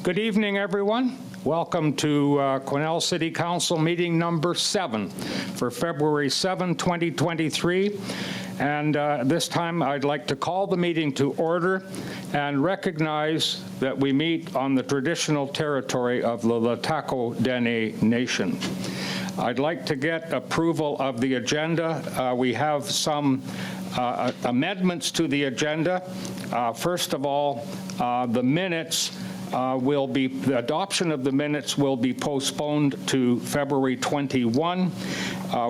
Good evening, everyone. Welcome to Quesnel City Council meeting number 7 for February 7, 2023. And this time I'd like to call the meeting to order and recognize that we meet on the traditional territory of the LHTAKO DENE Nation. I'd like to get approval of the agenda. We have some amendments to the agenda. First of all, the minutes the adoption of the minutes will be postponed to February 21.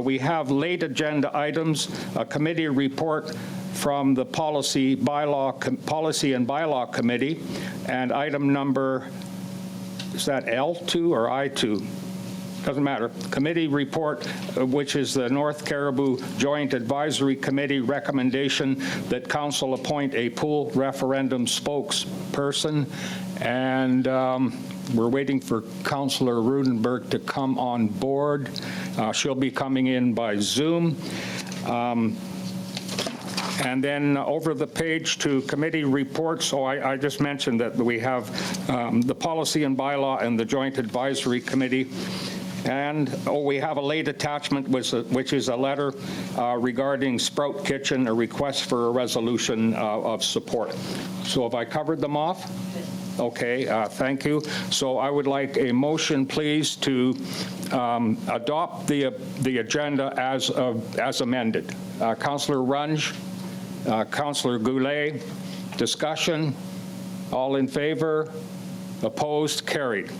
We have late agenda items, a committee report from the Policy and Bylaw Committee, and item number, is that L2 or I2? Doesn't matter. Committee report, which is the North Cariboo Joint Advisory Committee recommendation that Council appoint a Paull referendum spokesperson. And we're waiting for Councillor Roodenburg to come on board. She'll be coming in by Zoom. And then over the page to committee reports. So I just mentioned that we have the Policy and Bylaw and the Joint Advisory Committee. And we have a late attachment, which is a letter regarding Sprout Kitchen, a request for a resolution of support. So have I covered them off? Okay, thank you. So I would like a motion, please, to adopt the agenda as amended. Councillor Runge, Councillor Goulet, discussion, all in favor, opposed, carried.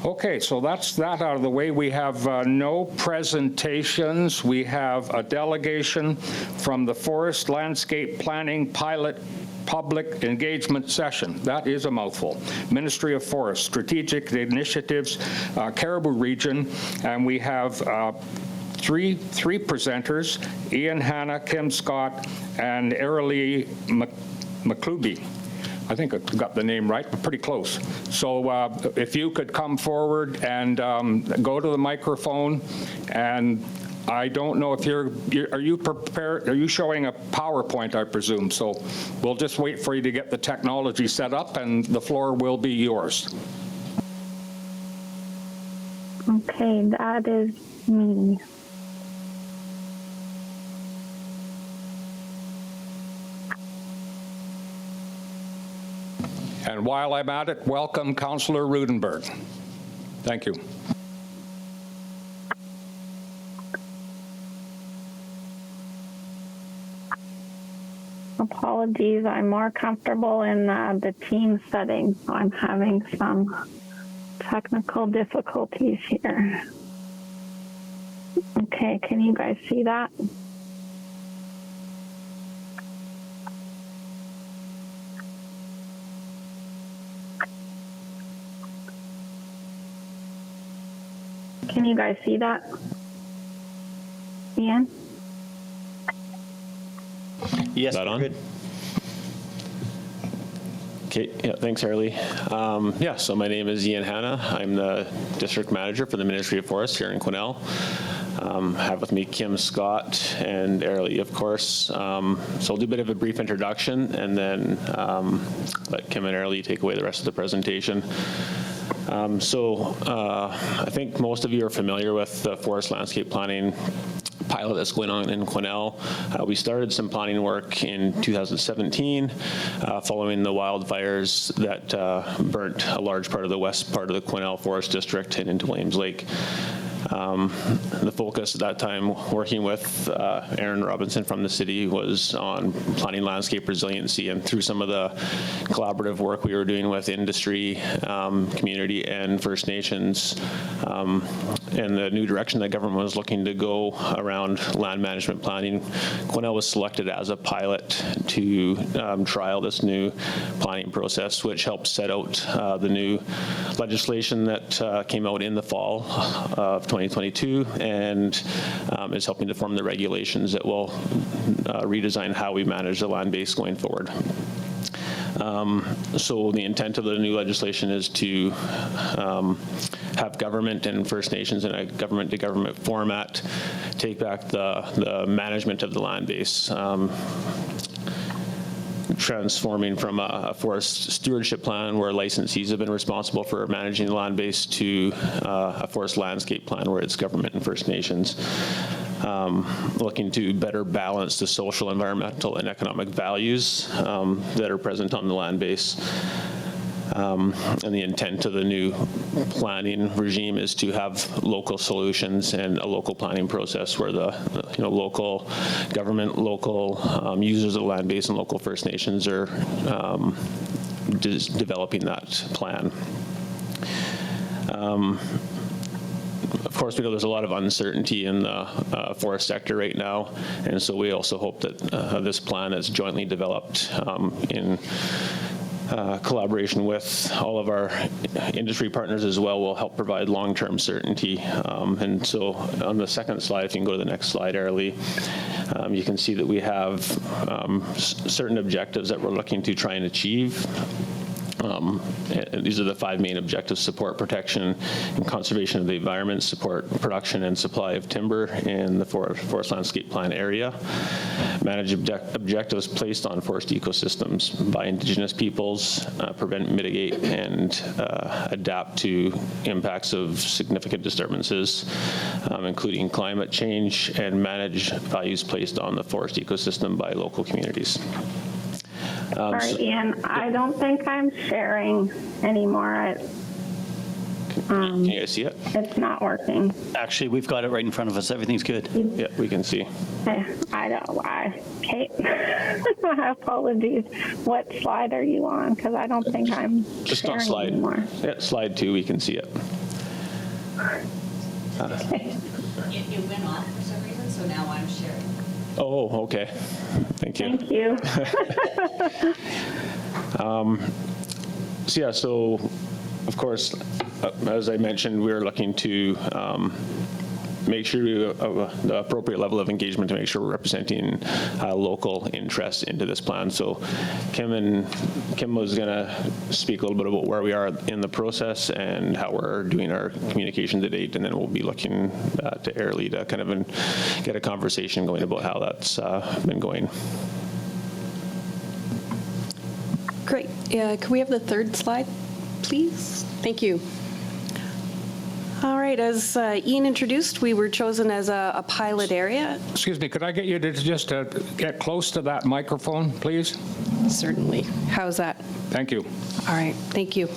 Okay, so that's that out of the way. We have no presentations. We have a delegation from the Forest Landscape Planning Pilot Public Engagement Session. That is a mouthful. Ministry of Forest, Strategic Initiatives, Cariboo Region, and we have three presenters, Ian Hanna, Kim Scott, and Erin McCluby. I think I got the name right, but pretty close. So if you could come forward and go to the microphone, and I don't know if are you prepared? Are you showing a PowerPoint, I presume? So we'll just wait for you to get the technology set up, and the floor will be yours. Okay, that is me. And while I'm at it, welcome Councillor Roodenburg. Thank you. Apologies, I'm more comfortable in the team setting, so I'm having some technical difficulties here. Okay, can you guys see that? Can you guys see that? Ian? Yes, that on? Good. Okay, yeah, thanks, Harley. So my name is Ian Hanna. I'm the District Manager for the Ministry of Forest here in Quesnel. Have with me Kim Scott and Erin, of course. So I'll do a bit of a brief introduction and then let Kim and Erin take away the rest of the presentation. I think most of you are familiar with the forest landscape planning pilot that's going on in Quesnel. We started some planning work in 2017 following the wildfires that burnt a large part of the west part of the Quesnel Forest District and into Williams Lake. The focus at that time, working with Erin Robinson from the city, was on planning landscape resiliency, and through some of the collaborative work we were doing with industry, community, and First Nations, and the new direction that government was looking to go around land management planning, Quesnel was selected as a pilot to trial this new planning process, which helped set out the new legislation that came out in the fall of 2022 and is helping to form the regulations that will redesign how we manage the land base going forward. So the intent of the new legislation is to have government and First Nations in a government-to-government format take back the management of the land base. transforming from a forest stewardship plan where licensees have been responsible for managing the land base to a forest landscape plan where it's government and First Nations. Looking to better balance the social, environmental, and economic values that are present on the land base. And the intent of the new planning regime is to have local solutions and a local planning process where the local government, local users of the land base, and local First Nations are developing that plan. Of course, we know there's a lot of uncertainty in the forest sector right now, and so we also hope that this plan is jointly developed in collaboration with all of our industry partners as well will help provide long-term certainty. And so on the second slide, if you can go to the next slide, Erin, you can see that we have certain objectives that we're looking to try and achieve. And these are the 5 main objectives: support protection and conservation of the environment, support production and supply of timber in the forest landscape plan area, manage objectives placed on forest ecosystems by Indigenous peoples, prevent, mitigate, and adapt to impacts of significant disturbances, including climate change, and manage values placed on the forest ecosystem by local communities. Sorry, Ian, I don't think I'm sharing anymore. Can you guys see it? It's not working. Actually, we've got it right in front of us. Everything's good. Yeah, we can see. Kate, apologies. What slide are you on? Because I don't think I'm Just on sharing slide. anymore. Yeah, slide 2, we can see it. Okay. It went off for some reason, so now I'm sharing. Oh, okay. Thank you. Thank you. So of course, as I mentioned, we're looking to make sure we have the appropriate level of engagement to make sure we're representing local interests into this plan. So Kim was going to speak a little bit about where we are in the process and how we're doing our communication to date, and then we'll be looking to Erin to kind of get a conversation going about how that's been going. Great. Can we have the third slide, please? Thank you. All right, as Ian introduced, we were chosen as a pilot area. Excuse me, could I get you to just get close to that microphone, please? Certainly. How's that? Thank you. All right, thank you.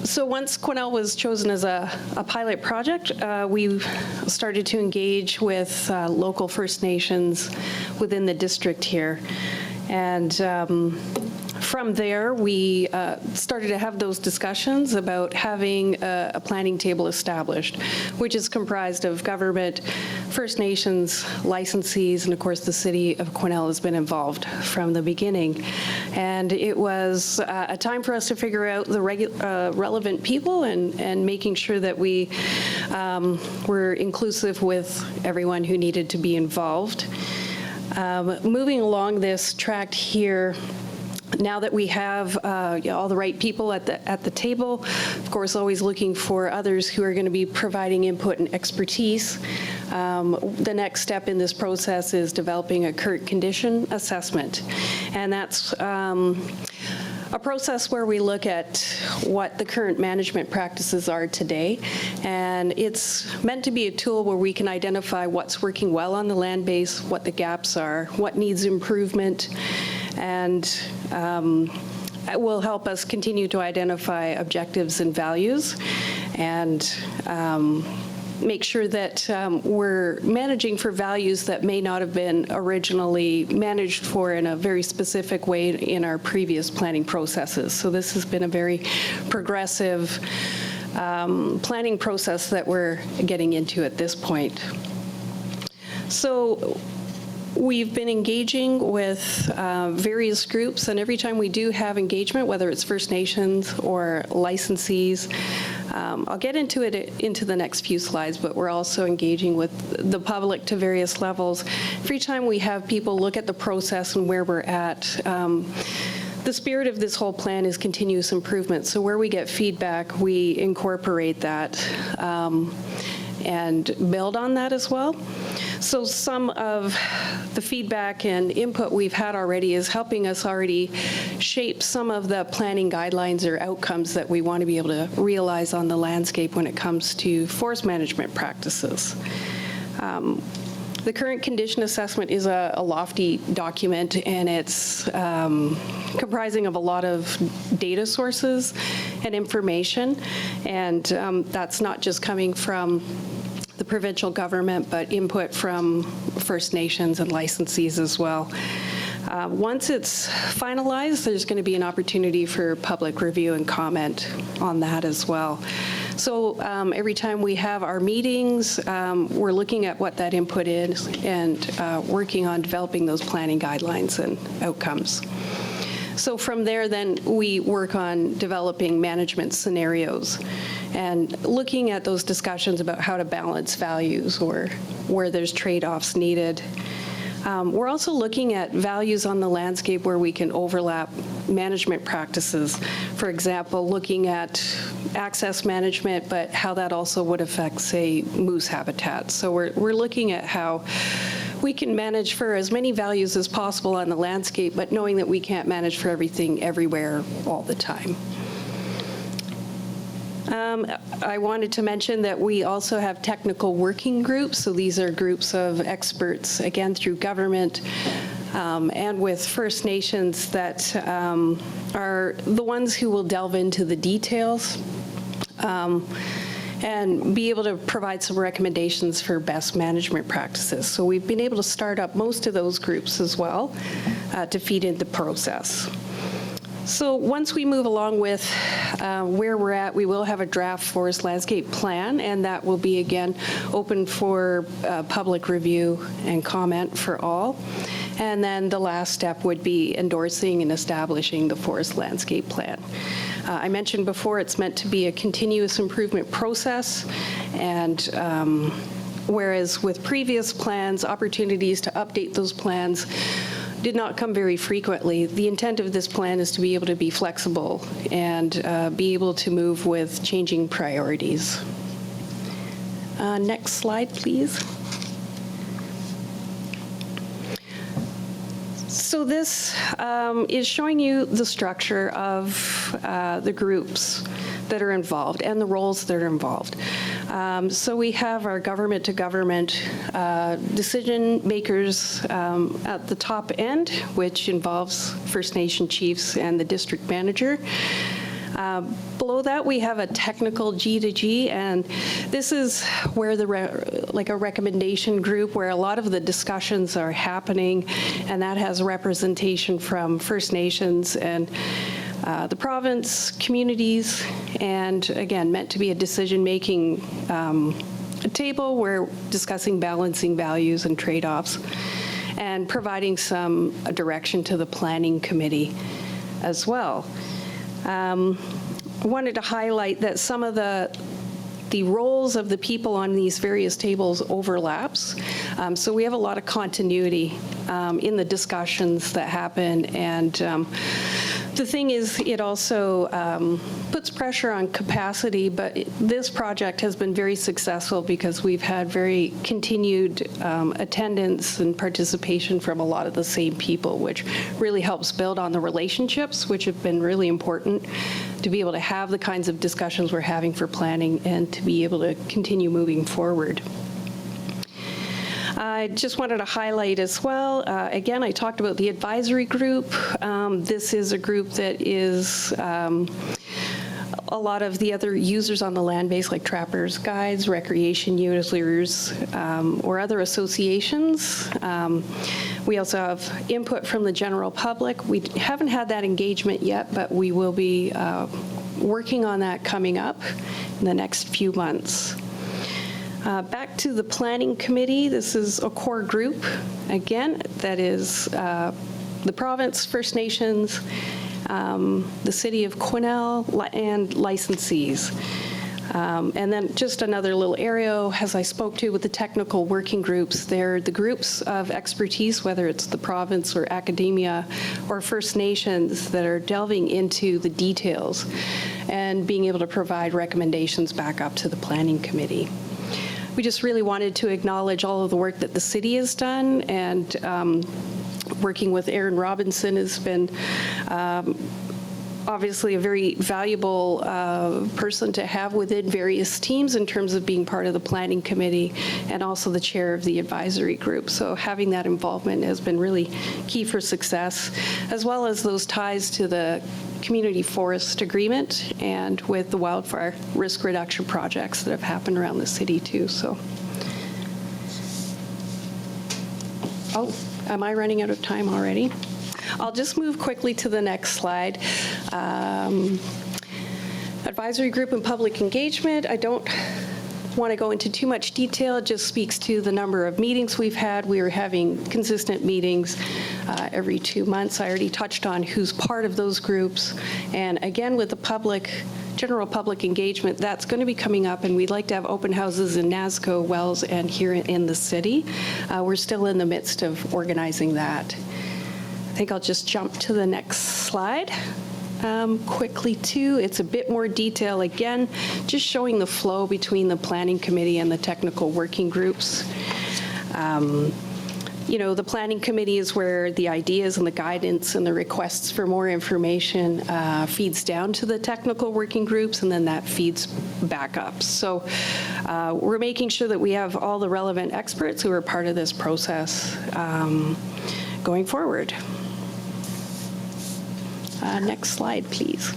So once Quesnel was chosen as a pilot project, we started to engage with local First Nations within the district here. And from there, we started to have those discussions about having a planning table established, which is comprised of government, First Nations, licensees, and of course the city of Quesnel has been involved from the beginning. And it was a time for us to figure out the relevant people and making sure that we were inclusive with everyone who needed to be involved. Moving along this track here, now that we have all the right people at the table, of course, always looking for others who are going to be providing input and expertise. The next step in this process is developing a current condition assessment, and that's a process where we look at what the current management practices are today, and it's meant to be a tool where we can identify what's working well on the land base, what the gaps are, what needs improvement, and it will help us continue to identify objectives and values and make sure that we're managing for values that may not have been originally managed for in a very specific way in our previous planning processes. So this has been a very progressive planning process that we're getting into at this point. So we've been engaging with various groups, and every time we do have engagement, whether it's First Nations or licensees, I'll get into it into the next few slides, but we're also engaging with the public to various levels. Every time we have people look at the process and where we're at, the spirit of this whole plan is continuous improvement. So where we get feedback, we incorporate that and build on that as well. So some of the feedback and input we've had already is helping us already shape some of the planning guidelines or outcomes that we want to be able to realize on the landscape when it comes to forest management practices. The current condition assessment is a lofty document, and it's comprising of a lot of data sources and information, and that's not just coming from the provincial government, but input from First Nations and licensees as well. Once it's finalized, there's going to be an opportunity for public review and comment on that as well. So every time we have our meetings, we're looking at what that input is and working on developing those planning guidelines and outcomes. So from there, then, we work on developing management scenarios and looking at those discussions about how to balance values or where there's trade-offs needed. We're also looking at values on the landscape where we can overlap management practices. For example, looking at access management, but how that also would affect, say, moose habitat. So we're looking at how we can manage for as many values as possible on the landscape, but knowing that we can't manage for everything everywhere all the time. I wanted to mention that we also have technical working groups. So these are groups of experts, again, through government and with First Nations that are the ones who will delve into the details and be able to provide some recommendations for best management practices. So we've been able to start up most of those groups as well to feed into the process. So once we move along with where we're at, we will have a draft forest landscape plan, and that will be, again, open for public review and comment for all. And then the last step would be endorsing and establishing the forest landscape plan. I mentioned before it's meant to be a continuous improvement process, and whereas with previous plans, opportunities to update those plans did not come very frequently. The intent of this plan is to be able to be flexible and be able to move with changing priorities. Next slide, please. So this is showing you the structure of the groups that are involved and the roles that are involved. So we have our government-to-government decision makers at the top end, which involves First Nation chiefs and the district manager. Below that, we have a technical G2G, and this is where like a recommendation group where a lot of the discussions are happening, and that has representation from First Nations and the province, communities, and again, meant to be a decision-making table where discussing balancing values and trade-offs and providing some direction to the planning committee as well. I wanted to highlight that some of the roles of the people on these various tables overlaps. So we have a lot of continuity in the discussions that happen, and the thing is, it also puts pressure on capacity, but this project has been very successful because we've had very continued attendance and participation from a lot of the same people, which really helps build on the relationships, which have been really important to be able to have the kinds of discussions we're having for planning and to be able to continue moving forward. I just wanted to highlight as well, again, I talked about the advisory group. This is a group that is a lot of the other users on the land base, like trappers, guides, recreation users, or other associations. We also have input from the general public. We haven't had that engagement yet, but we will be working on that coming up in the next few months. Back to the planning committee, this is a core group, again, that is the province, First Nations, the city of Quesnel, and licensees. And then just another little area, as I spoke to with the technical working groups, they're the groups of expertise, whether it's the province or academia or First Nations, that are delving into the details and being able to provide recommendations back up to the planning committee. we just really wanted to acknowledge all of the work that the city has done, and working with Erin Robinson has been obviously a very valuable person to have within various teams in terms of being part of the planning committee and also the chair of the advisory group. So having that involvement has been really key for success, as well as those ties to the community forest agreement and with the wildfire risk reduction projects that have happened around the city too. So, oh, am I running out of time already? I'll just move quickly to the next slide. Advisory group and public engagement. I don't want to go into too much detail. It just speaks to the number of meetings we've had. We are having consistent meetings every 2 months. I already touched on who's part of those groups. And again, with the general public engagement, that's going to be coming up, and we'd like to have open houses in Nasco, Wells, and here in the city. We're still in the midst of organizing that. I think I'll just jump to the next slide quickly too. It's a bit more detail again, just showing the flow between the planning committee and the technical working groups. You know, the planning committee is where the ideas and the guidance and the requests for more information feeds down to the technical working groups, and then that feeds back up. So we're making sure that we have all the relevant experts who are part of this process going forward. Next slide, please.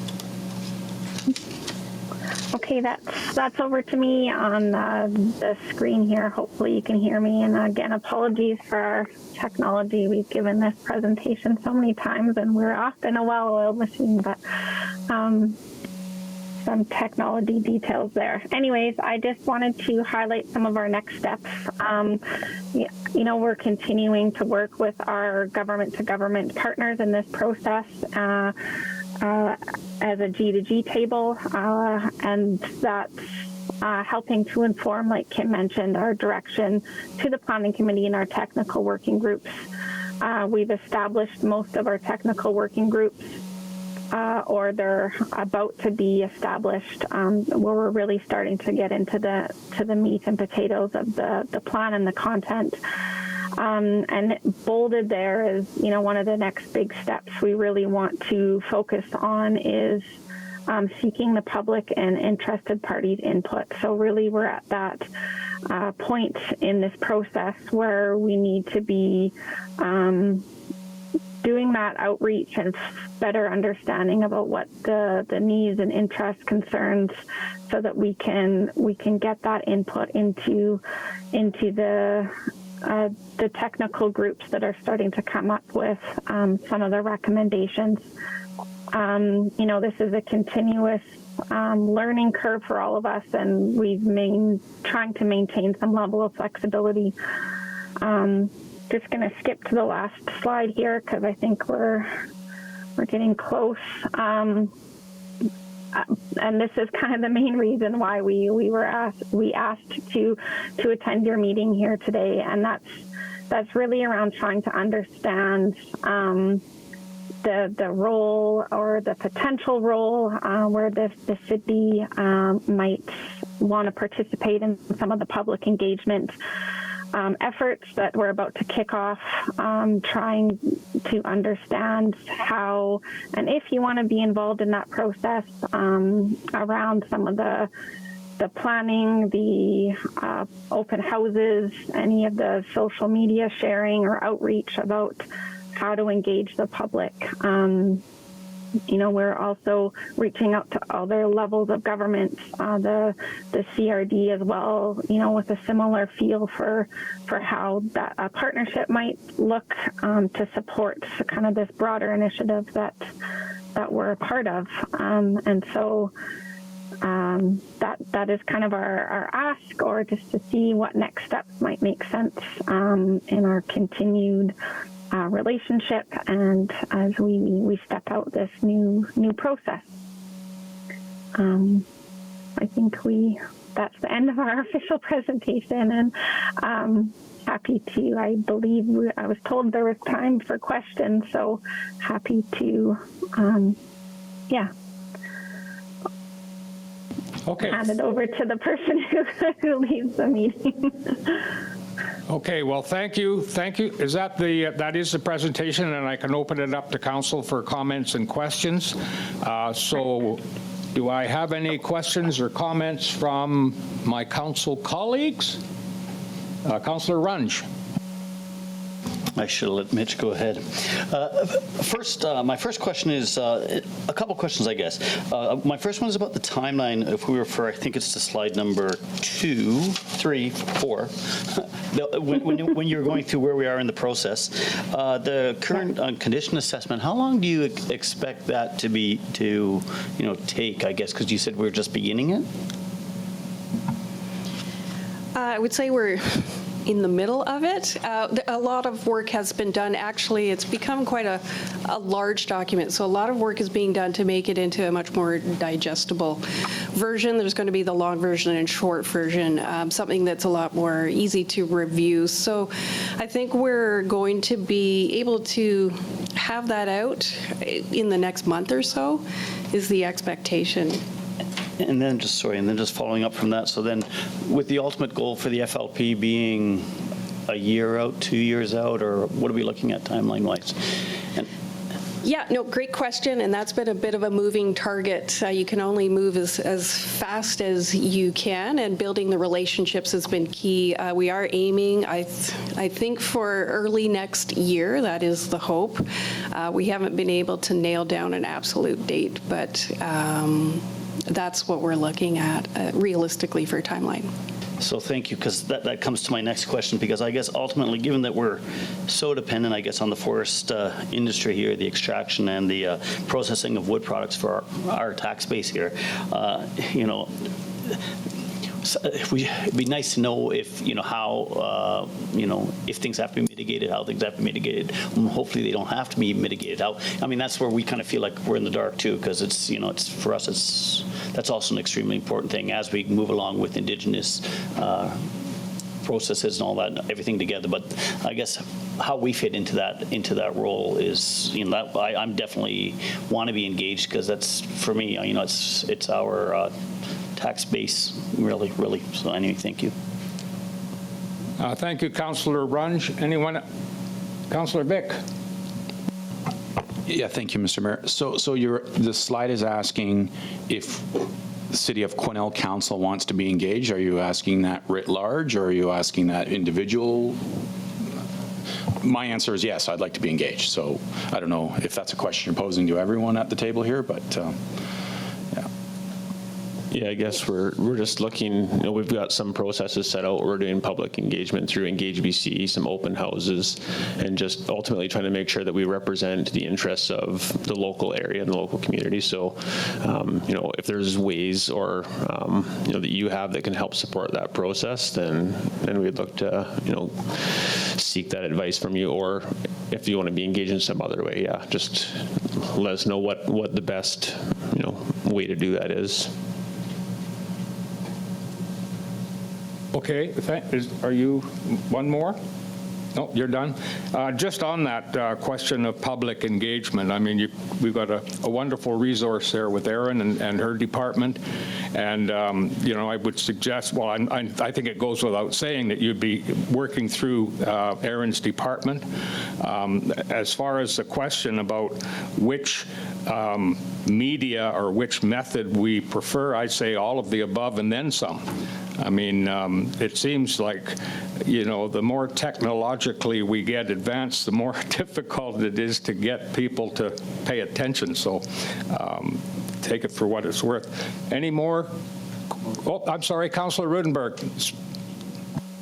Okay, that's over to me on the screen here. Hopefully you can hear me. And again, apologies for our technology. We've given this presentation so many times, and we're often a well-oiled machine, but some technology details there. Anyways, I just wanted to highlight some of our next steps. You know, we're continuing to work with our government-to-government partners in this process as a G2G table, and that's helping to inform, like Kim mentioned, our direction to the planning committee and our technical working groups. We've established most of our technical working groups, or they're about to be established, where we're really starting to get into the meat and potatoes of the plan and the content. And bolded there is, you know, one of the next big steps we really want to focus on is seeking the public and interested parties' input. So really we're at that point in this process where we need to be doing that outreach and better understanding about what the needs and interests, concerns, so that we can get that input into the technical groups that are starting to come up with some of the recommendations. You know, this is a continuous learning curve for all of us, and we've trying to maintain some level of flexibility. Just going to skip to the last slide here because I think we're getting close. And this is kind of the main reason why we asked to attend your meeting here today, and that's really around trying to understand the role or the potential role where the city might want to participate in some of the public engagement efforts that we're about to kick off, trying to understand how and if you want to be involved in that process around some of the planning, the open houses, any of the social media sharing or outreach about how to engage the public. You know, we're also reaching out to other levels of government, the CRD as well, you know, with a similar feel for how that a partnership might look to support kind of this broader initiative that we're a part of. And so that is kind of our ask, or just to see what next steps might make sense in our continued relationship and as we step out this new process. I think that's the end of our official presentation, and happy to, I believe I was told there was time for questions, so happy to, yeah. Okay. hand it over to the person who leads the meeting. Okay, well, thank you. Thank you. Is that that is the presentation, and I can open it up to council for comments and questions. So do I have any questions or comments from my council colleagues? Councillor Runge. I should have let Mitch go ahead. My first question is a couple questions, I guess. My first one is about the timeline. If we refer, I think it's to slide number 2, 3, 4. When you're going through where we are in the process, the current condition assessment. How long do you expect that to take? I guess because you said we're just beginning it. I would say we're in the middle of it. A lot of work has been done. Actually, it's become quite a large document, so a lot of work is being done to make it into a much more digestible version. There's going to be the long version and short version, something that's a lot more easy to review. So I think we're going to be able to have that out in the next month or so, is the expectation. And then just following up from that, so then with the ultimate goal for the FLP being a year out, 2 years out, or what are we looking at timeline-wise? Yeah, no, great question, and that's been a bit of a moving target. You can only move as fast as you can, and building the relationships has been key. We are aiming, I think, for early next year. That is the hope. We haven't been able to nail down an absolute date, but that's what we're looking at realistically for a timeline. So thank you, because that comes to my next question, because I guess ultimately, given that we're so dependent, I guess, on the forest industry here, the extraction and the processing of wood products for our tax base here, it'd be nice to know if, how, if things have to be mitigated, how things have to be mitigated. Hopefully they don't have to be mitigated. That's where we kind of feel like we're in the dark too, because it's for us, that's also an extremely important thing as we move along with Indigenous processes and all that, everything together. But I guess how we fit into that role is, that I'm definitely want to be engaged, because that's, for me, it's our tax base, really. So anyway, thank you. Thank you, Councillor Runge. Anyone? Councillor Vic. Yeah, thank you, Mr. Mayor. So the slide is asking if the City of Quesnel Council wants to be engaged. Are you asking that writ large, or are you asking that individual? My answer is yes, I'd like to be engaged. So I don't know if that's a question you're posing to everyone at the table here, but yeah. Yeah, I guess we're just looking, we've got some processes set out. We're doing public engagement through Engage BC, some open houses, and just ultimately trying to make sure that we represent the interests of the local area and the local community. So, if there's ways or, that you have that can help support that process, then we'd look to, seek that advice from you. Or if you want to be engaged in some other way, yeah, just let us know what the best, way to do that is. Okay, are you one more? No, you're done. Just on that question of public engagement, we've got a wonderful resource there with Erin and her department, and I would suggest, I think it goes without saying that you'd be working through Erin's department. As far as the question about which media or which method we prefer, I'd say all of the above and then some. It seems like, the more technologically we get advanced, the more difficult it is to get people to pay attention. So take it for what it's worth. Any more? Oh, I'm sorry, Councillor Roodenburg.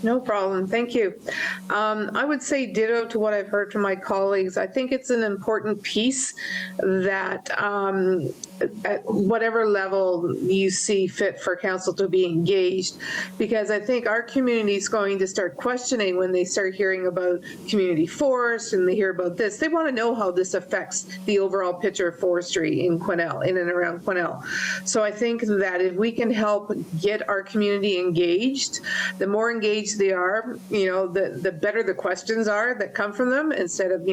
No problem. Thank you. I would say ditto to what I've heard from my colleagues. I think it's an important piece that at whatever level you see fit for council to be engaged, because I think our community is going to start questioning when they start hearing about community forest and they hear about this. They want to know how this affects the overall picture of forestry in Quesnel, in and around Quesnel. So I think that if we can help get our community engaged, the more engaged they are, the better the questions are that come from them, instead of,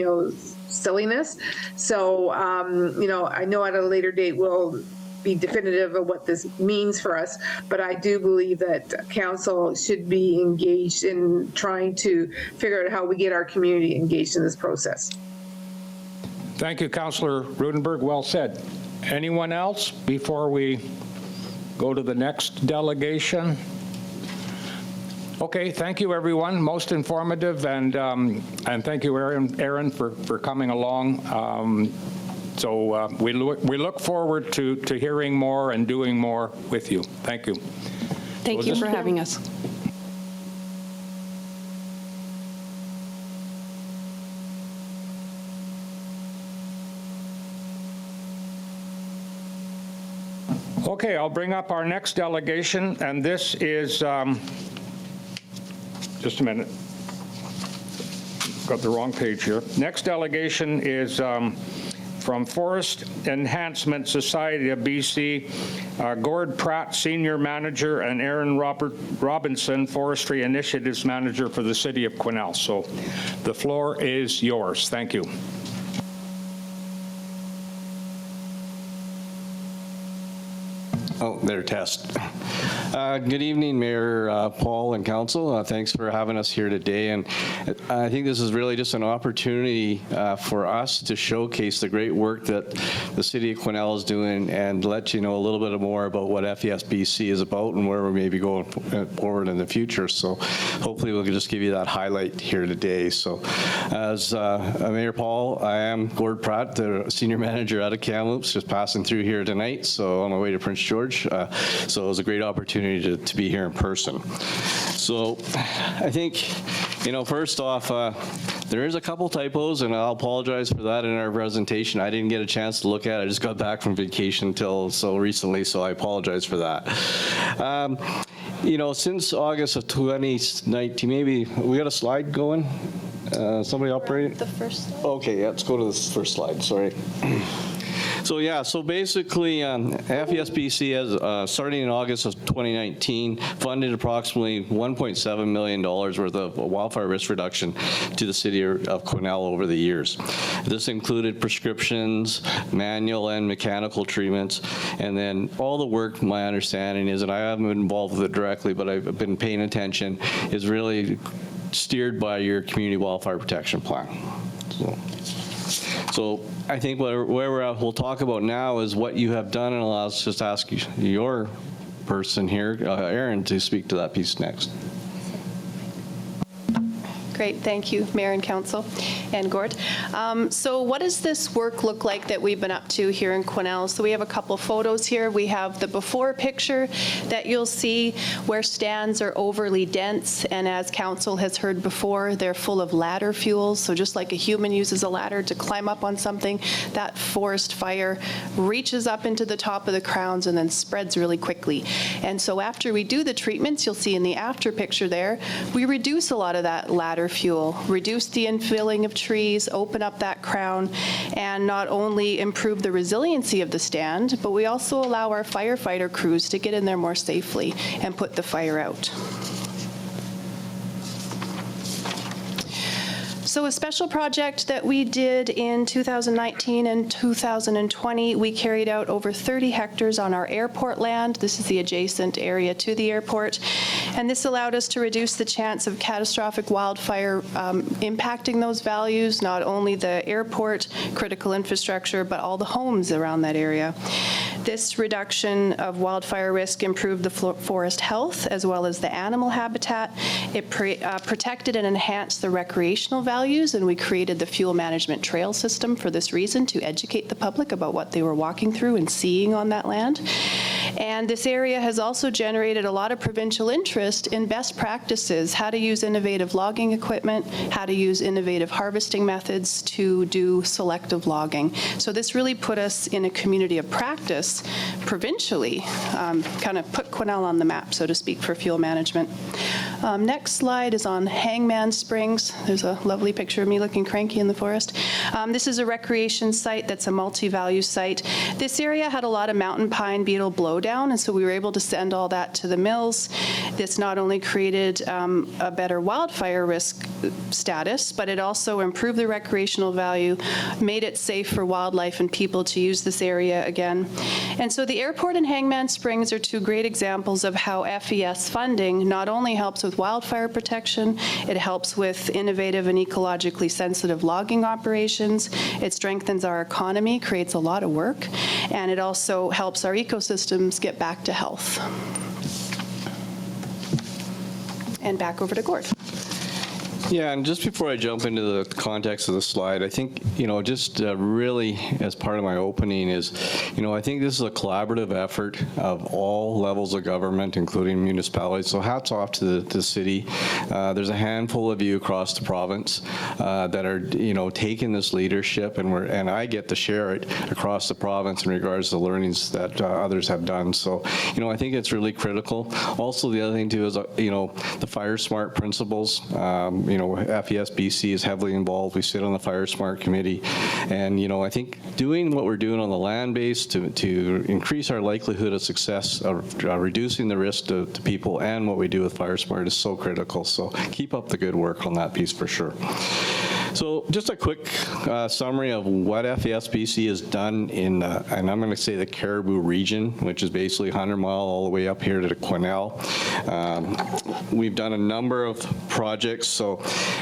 silliness. So, I know at a later date we'll be definitive of what this means for us, but I do believe that council should be engaged in trying to figure out how we get our community engaged in this process. Thank you, Councillor Roodenburg. Well said. Anyone else before we go to the next delegation? Okay, thank you, everyone. Most informative, and thank you, Erin, for coming along. So we look forward to hearing more and doing more with you. Thank you. Thank you for having us. Okay, I'll bring up our next delegation, and this is, just a minute, got the wrong page here. Next delegation is from Forest Enhancement Society of BC, Gord Pratt, Senior Manager, and Erin Robinson, Forestry Initiatives Manager for the City of Quesnel. So the floor is yours. Thank you. Oh, their test. Good evening, Mayor Paull and Council. Thanks for having us here today. And I think this is really just an opportunity for us to showcase the great work that the City of Quesnel is doing and let you know a little bit more about what FESBC is about and where we may be going forward in the future. So hopefully we'll just give you that highlight here today. So as Mayor Paull, I am Gord Pratt, the Senior Manager out of Kamloops, just passing through here tonight. So on my way to Prince George. So it was a great opportunity to be here in person. So I think, first off, there is a couple typos, and I'll apologize for that in our presentation. I didn't get a chance to look at it. I just got back from vacation until so recently, so I apologize for that. Since August of 2019, maybe we got a slide going? Somebody operate it? The first slide. Okay, yeah, let's go to the first slide, sorry. So basically, FESBC has, starting in August of 2019, funded approximately $1.7 million worth of wildfire risk reduction to the City of Quesnel over the years. This included prescriptions, manual and mechanical treatments, and then all the work, my understanding is, and I haven't been involved with it directly, but I've been paying attention, is really steered by your community wildfire protection plan. So I think where we'll talk about now is what you have done, and I'll just ask your person here, Erin, to speak to that piece next. Great, thank you, Mayor and Council, and Gord. So what does this work look like that we've been up to here in Quesnel? So we have a couple photos here. We have the before picture that you'll see where stands are overly dense, and as Council has heard before, they're full of ladder fuels. So just like a human uses a ladder to climb up on something, that forest fire reaches up into the top of the crowns and then spreads really quickly. And so after we do the treatments, you'll see in the after picture there, we reduce a lot of that ladder fuel, reduce the infilling of trees, open up that crown, and not only improve the resiliency of the stand, but we also allow our firefighter crews to get in there more safely and put the fire out. So a special project that we did in 2019 and 2020, we carried out over 30 hectares on our airport land. This is the adjacent area to the airport. And this allowed us to reduce the chance of catastrophic wildfire impacting those values, not only the airport, critical infrastructure, but all the homes around that area. This reduction of wildfire risk improved the forest health as well as the animal habitat. It protected and enhanced the recreational values, and we created the fuel management trail system for this reason, to educate the public about what they were walking through and seeing on that land. And this area has also generated a lot of provincial interest in best practices, how to use innovative logging equipment, how to use innovative harvesting methods to do selective logging. So this really put us in a community of practice provincially, kind of put Quesnel on the map, so to speak, for fuel management. Next slide is on Hangman Springs. There's a lovely picture of me looking cranky in the forest. This is a recreation site that's a multi-value site. This area had a lot of mountain pine beetle blowdown, and so we were able to send all that to the mills. This not only created a better wildfire risk status, but it also improved the recreational value, made it safe for wildlife and people to use this area again. And so the airport and Hangman Springs are two great examples of how FES funding not only helps with wildfire protection, it helps with innovative and ecologically sensitive logging operations, it strengthens our economy, creates a lot of work, and it also helps our ecosystems get back to health. And back over to Gord. Yeah, and just before I jump into the context of the slide, I think, just really as part of my opening is, I think this is a collaborative effort of all levels of government, including municipalities. So hats off to the city. There's a handful of you across the province that are, taking this leadership, and I get to share it across the province in regards to the learnings that others have done. So, I think it's really critical. Also, the other thing too is, the Fire Smart principles. FES BC is heavily involved. We sit on the Fire Smart committee, and I think doing what we're doing on the land base to increase our likelihood of success of reducing the risk to people, and what we do with Fire Smart is so critical. So keep up the good work on that piece for sure. So just a quick summary of what FES BC has done in, and I'm going to say the Cariboo region, which is basically 100 Mile all the way up here to Quesnel. We've done a number of projects. So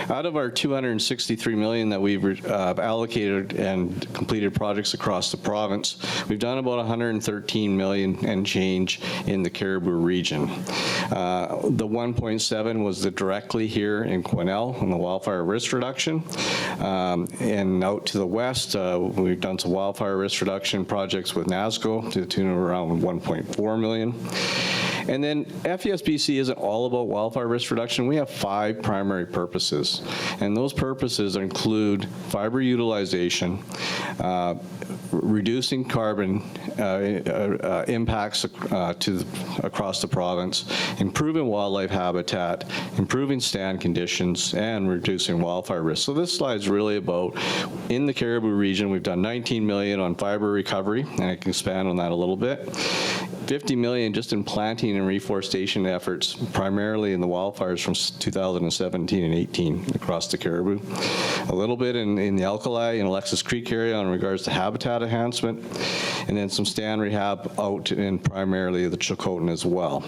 out of our $263 million that we've allocated and completed projects across the province, we've done about $113 million and change in the Cariboo region. The 1.7 was directly here in Quesnel on the wildfire risk reduction. And out to the west, we've done some wildfire risk reduction projects with NASCO to the tune of around 1.4 million. And then FES BC isn't all about wildfire risk reduction. We have 5 primary purposes, and those purposes include fiber utilization, reducing carbon impacts across the province, improving wildlife habitat, improving stand conditions, and reducing wildfire risk. So this slide is really about, in the Cariboo region, we've done 19 million on fiber recovery, and I can expand on that a little bit. 50 million just in planting and reforestation efforts, primarily in the wildfires from 2017 and 18 across the Cariboo. A little bit in the Alkali and Alexis Creek area in regards to habitat enhancement, and then some stand rehab out in primarily the Chilcotin as well.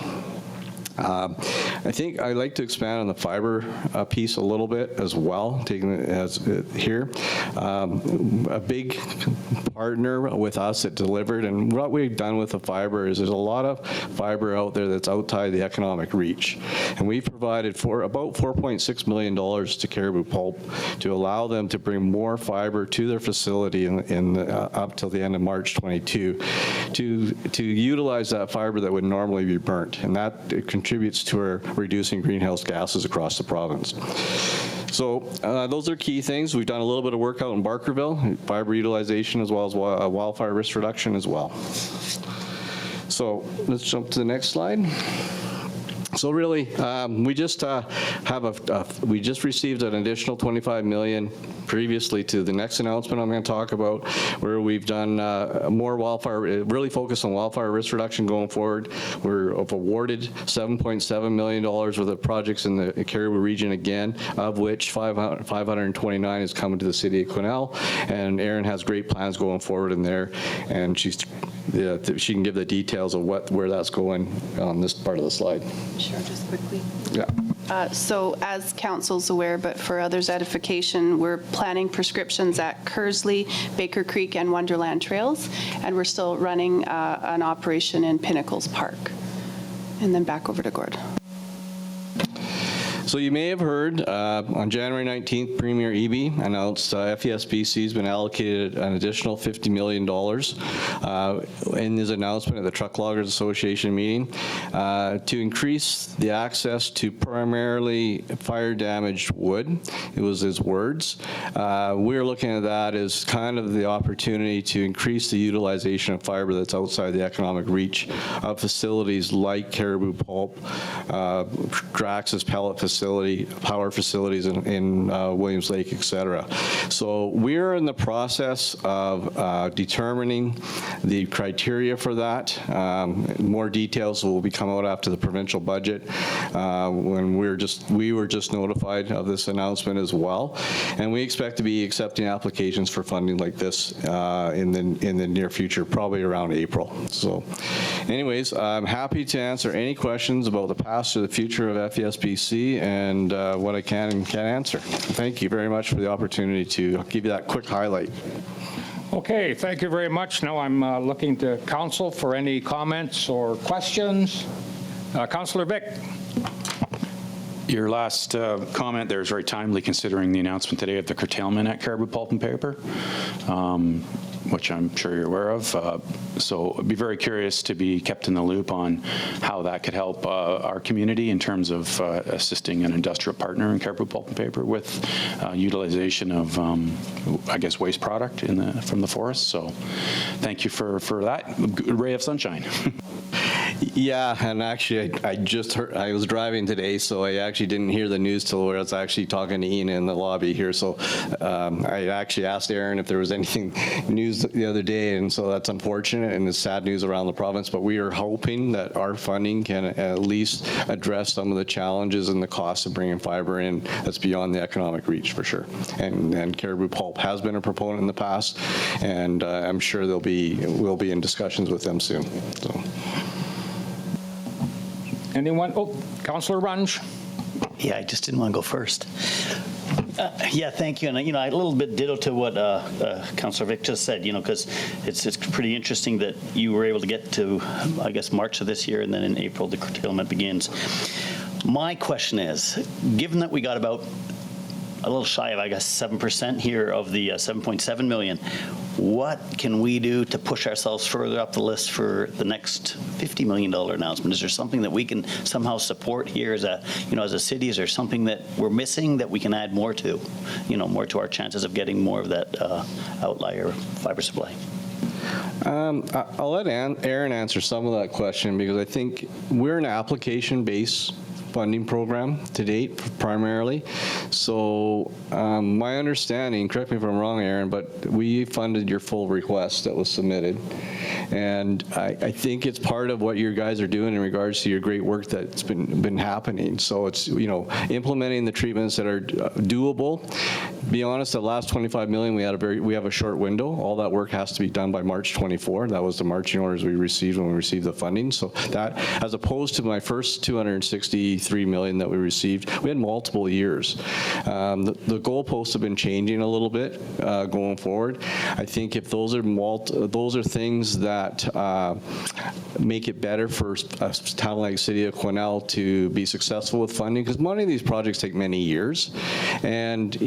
I think I'd like to expand on the fiber piece a little bit as well, taking it as here. A big partner with us that delivered, and what we've done with the fiber is there's a lot of fiber out there that's outside the economic reach. And we've provided for about $4.6 million to Cariboo Pulp to allow them to bring more fiber to their facility up till the end of March 22 to utilize that fiber that would normally be burnt. And that contributes to our reducing greenhouse gases across the province. So those are key things. We've done a little bit of work out in Barkerville, fiber utilization as well as wildfire risk reduction as well. So let's jump to the next slide. So really, we just we just received an additional 25 million previously to the next announcement I'm going to talk about, where we've done more wildfire, really focused on wildfire risk reduction going forward. We're awarded $7.7 million worth of projects in the Cariboo region again, of which 529 is coming to the city of Quesnel, and Erin has great plans going forward in there, and she can give the details of where that's going on this part of the slide. Sure, just quickly. Yeah. So as council's aware, but for others' edification, we're planning prescriptions at Kersley, Baker Creek, and Wonderland Trails, and we're still running an operation in Pinnacles Park. And then back over to Gord. So you may have heard on January 19th, Premier Eby announced FES BC has been allocated an additional $50 million in his announcement at the Truck Loggers Association meeting to increase the access to primarily fire-damaged wood. It was his words. We're looking at that as kind of the opportunity to increase the utilization of fiber that's outside the economic reach of facilities like Cariboo Pulp, Drax's pellet facility, power facilities in Williams Lake, et cetera. So we're in the process of determining the criteria for that. More details will be coming out after the provincial budget, when we were just notified of this announcement as well. And we expect to be accepting applications for funding like this in the near future, probably around April. So anyways, I'm happy to answer any questions about the past or the future of FESBC and what I can and can't answer. Thank you very much for the opportunity to give you that quick highlight. Okay, thank you very much. Now I'm looking to council for any comments or questions. Councillor Vic. Your last comment there is very timely, considering the announcement today of the curtailment at Cariboo Pulp and Paper, which I'm sure you're aware of. So I'd be very curious to be kept in the loop on how that could help our community in terms of assisting an industrial partner in Cariboo Pulp and Paper with utilization of, I guess, waste product from the forest. So thank you for that ray of sunshine. Yeah, and actually, I just heard, I was driving today, so I actually didn't hear the news till I was actually talking to Ian in the lobby here. So I actually asked Erin if there was anything news the other day, and so that's unfortunate, and it's sad news around the province, but we are hoping that our funding can at least address some of the challenges and the costs of bringing fiber in that's beyond the economic reach, for sure. And Cariboo Pulp has been a proponent in the past, and I'm sure we'll be in discussions with them soon. So. Anyone? Oh, Councillor Runge. Yeah, I just didn't want to go first. Yeah, thank you. And, a little bit ditto to what Councillor Vic just said, because it's pretty interesting that you were able to get to, I guess, March of this year, and then in April, the curtailment begins. My question is, given that we got about a little shy of, I guess, 7% here of the 7.7 million, what can we do to push ourselves further up the list for the next $50 million announcement? Is there something that we can somehow support here as a city? Is there something that we're missing that we can add more to, more to our chances of getting more of that outlier fiber supply? I'll let Erin answer some of that question, because I think we're an application-based funding program to date, primarily. So my understanding, correct me if I'm wrong, Erin, but we funded your full request that was submitted. And I think it's part of what you guys are doing in regards to your great work that's been happening. So it's, implementing the treatments that are doable. Be honest, the last 25 million, we have a short window. All that work has to be done by March 24. That was the marching orders we received when we received the funding. So that, as opposed to my first 263 million that we received, we had multiple years. The goalposts have been changing a little bit going forward. I think if those are things that make it better for a town like City of Quesnel to be successful with funding, because many of these projects take many years. And,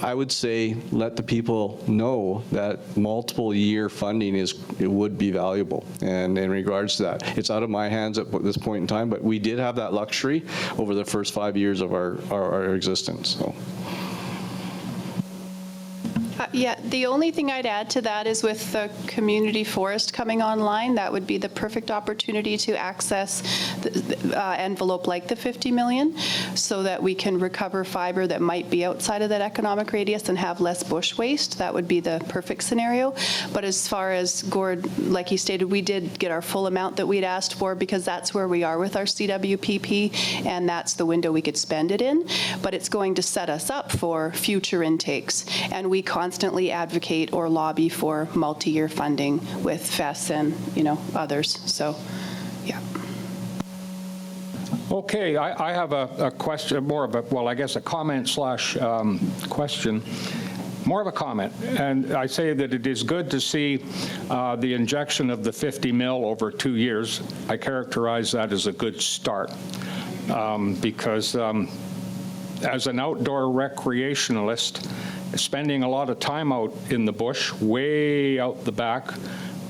I would say let the people know that multiple year funding would be valuable. And in regards to that, it's out of my hands at this point in time, but we did have that luxury over the first 5 years of our existence. So. Yeah, the only thing I'd add to that is with the community forest coming online, that would be the perfect opportunity to access the envelope like the 50 million, so that we can recover fiber that might be outside of that economic radius and have less bush waste. That would be the perfect scenario. But as far as Gord, like he stated, we did get our full amount that we'd asked for, because that's where we are with our CWPP, and that's the window we could spend it in. But it's going to set us up for future intakes, and we constantly advocate or lobby for multi-year funding with FES and others. So, yeah. Okay, I have a question, more of a comment slash question. More of a comment, and I say that it is good to see the injection of the 50 mil over 2 years. I characterize that as a good start, because as an outdoor recreationalist, spending a lot of time out in the bush, way out the back,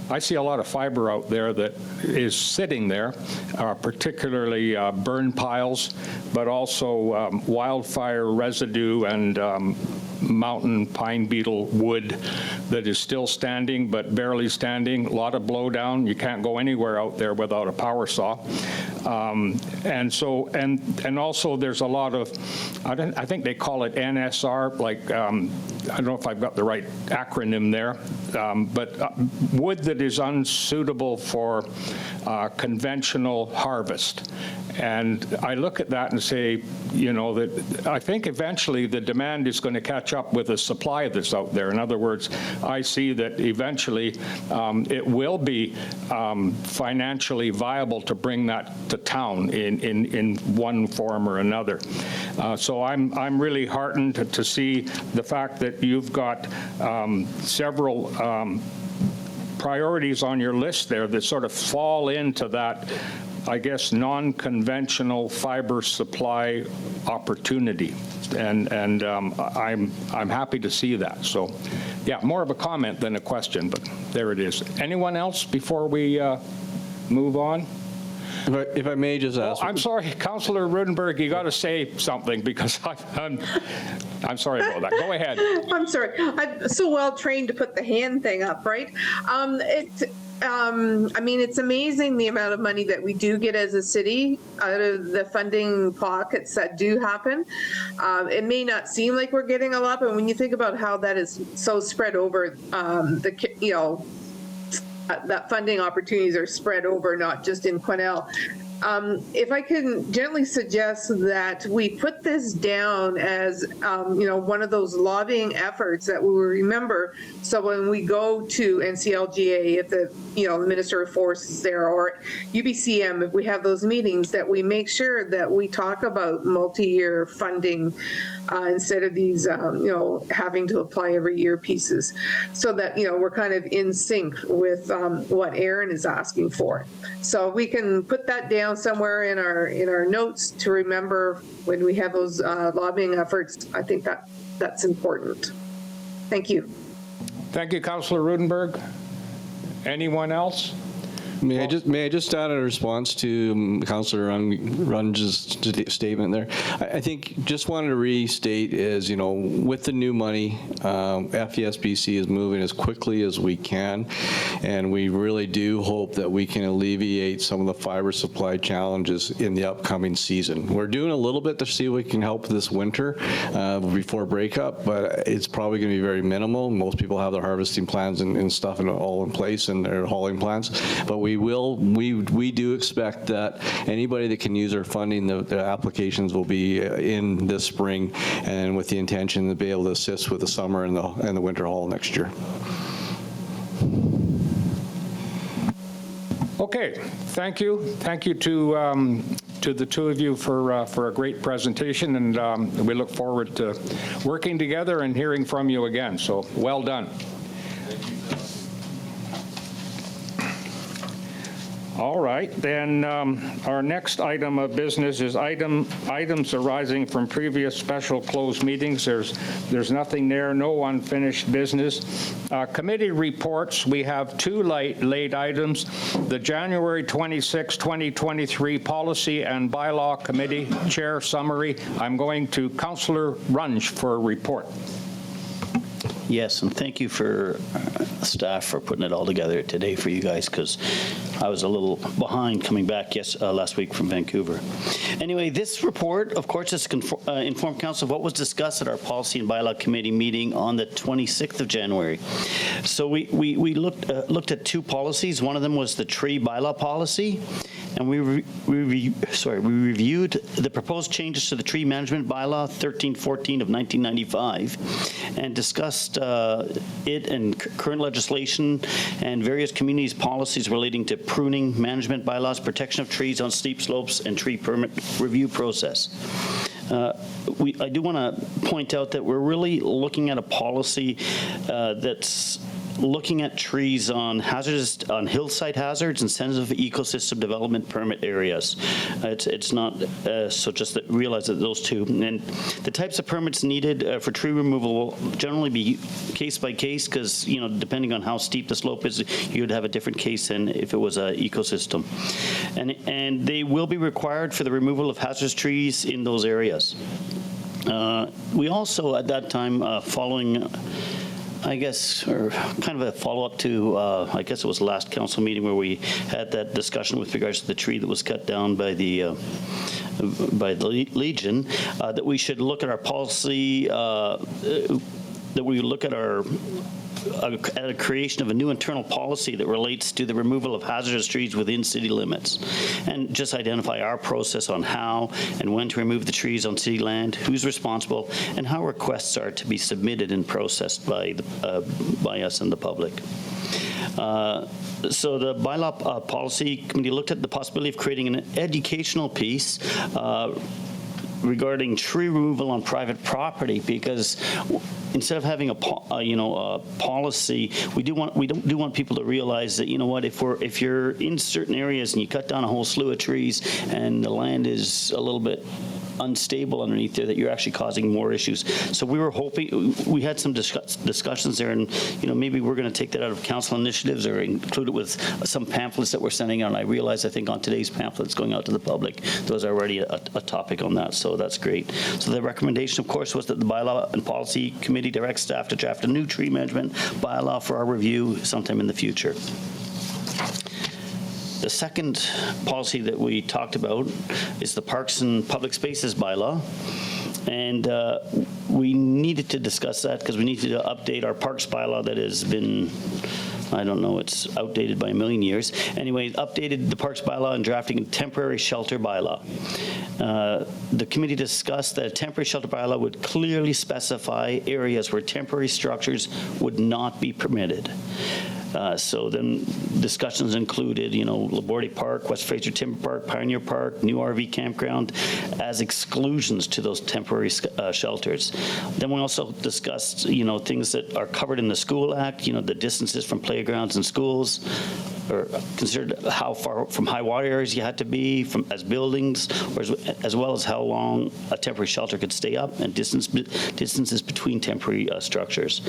I see a lot of fiber out there that is sitting there, particularly burn piles, but also wildfire residue and mountain pine beetle wood that is still standing, but barely standing. A lot of blowdown. You can't go anywhere out there without a power saw. And so, and also there's a lot of, I think they call it NSR, like, I don't know if I've got the right acronym there, but wood that is unsuitable for conventional harvest. And I look at that and say, you know, that I think eventually the demand is going to catch up with the supply that's out there. In other words, I see that eventually it will be financially viable to bring that to town in one form or another. So I'm really heartened to see the fact that you've got several priorities on your list there that sort of fall into that, I guess, non-conventional fiber supply opportunity, and I'm happy to see that. So, yeah, more of a comment than a question, but there it is. Anyone else before we move on? If I may just ask. Oh, I'm sorry, Councillor Roodenburg, you got to say something because I'm sorry about that. Go ahead. I'm sorry. I'm so well trained to put the hand thing up, right? I mean, it's amazing the amount of money that we do get as a city out of the funding pockets that do happen. It may not seem like we're getting a lot, but when you think about how that is so spread over that funding opportunities are spread over, not just in Quesnel. If I can gently suggest that we put this down as, one of those lobbying efforts that we will remember. So when we go to NCLGA, if the Minister of Forest is there, or UBCM, if we have those meetings, that we make sure that we talk about multi-year funding instead of these, having to apply every year pieces, so that, we're kind of in sync with what Erin is asking for. So we can put that down somewhere in our notes to remember when we have those lobbying efforts. I think that's important. Thank you. Thank you, Councillor Roodenburg. Anyone else? May I just add a response to Councillor Runge's statement there? I think just wanted to restate is, with the new money, FESBC is moving as quickly as we can, and we really do hope that we can alleviate some of the fiber supply challenges in the upcoming season. We're doing a little bit to see if we can help this winter before breakup, but it's probably going to be very minimal. Most people have their harvesting plans and stuff all in place and their hauling plans, but we do expect that anybody that can use our funding, the applications will be in this spring, and with the intention to be able to assist with the summer and the winter haul next year. Okay, thank you. Thank you to the two of you for a great presentation, and we look forward to working together and hearing from you again. So well done. All right, then our next item of business is items arising from previous special closed meetings. There's nothing there, no unfinished business. Committee reports, we have two late items. The January 26, 2023 Policy and Bylaw Committee Chair Summary. I'm going to Councillor Runge for a report. Yes, and thank you for staff for putting it all together today for you guys, because I was a little behind coming back last week from Vancouver. Anyway, this report, of course, is inform council of what was discussed at our Policy and Bylaw Committee meeting on the 26th of January. So we looked at two policies. One of them was the tree bylaw policy, and we reviewed the proposed changes to the tree management bylaw 1314 of 1995 and discussed it and current legislation and various communities' policies relating to pruning, management bylaws, protection of trees on steep slopes, and tree permit review process. I do want to point out that we're really looking at a policy that's looking at trees on hillside hazards and sensitive ecosystem development permit areas. It's not, so just realize that those two. And the types of permits needed for tree removal will generally be case by case, because, depending on how steep the slope is, you would have a different case than if it was an ecosystem. And they will be required for the removal of hazardous trees in those areas. We also, at that time, following, I guess, or kind of a follow-up to, I guess it was the last council meeting where we had that discussion with regards to the tree that was cut down by the Legion, that we should look at our policy, that we look at our at a creation of a new internal policy that relates to the removal of hazardous trees within city limits, and just identify our process on how and when to remove the trees on city land, who's responsible, and how requests are to be submitted and processed by us and the public. So the bylaw policy committee looked at the possibility of creating an educational piece regarding tree removal on private property, because instead of having a policy, we do want people to realize that, you know what, if you're in certain areas and you cut down a whole slew of trees and the land is a little bit unstable underneath there, that you're actually causing more issues. So we were hoping, we had some discussions there, and maybe we're going to take that out of council initiatives or include it with some pamphlets that we're sending out. And I realize, I think on today's pamphlets going out to the public, there's already a topic on that, so that's great. So the recommendation, of course, was that the Bylaw and Policy Committee directs staff to draft a new tree management bylaw for our review sometime in the future. The second policy that we talked about is the Parks and Public Spaces bylaw. And we needed to discuss that because we needed to update our parks bylaw that has been, I don't know, it's outdated by a million years. Anyway, updated the parks bylaw and drafting a temporary shelter bylaw. The committee discussed that a temporary shelter bylaw would clearly specify areas where temporary structures would not be permitted. So then discussions included, Labordi Park, West Fraser Timber Park, Pioneer Park, new RV campground as exclusions to those temporary shelters. Then we also discussed, things that are covered in the School Act, the distances from playgrounds and schools, or considered how far from high water areas you had to be as buildings, or as well as how long a temporary shelter could stay up, and distances between temporary structures.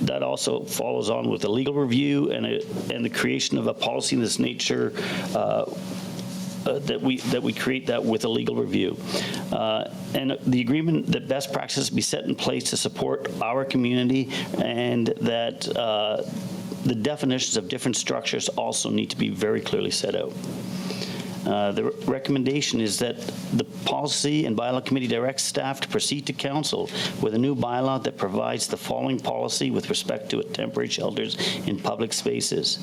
That also follows on with a legal review and the creation of a policy in this nature that we create that with a legal review. And the agreement that best practices be set in place to support our community, and that the definitions of different structures also need to be very clearly set out. The recommendation is that the Policy and Bylaw Committee directs staff to proceed to Council with a new bylaw that provides the following policy with respect to temporary shelters in public spaces,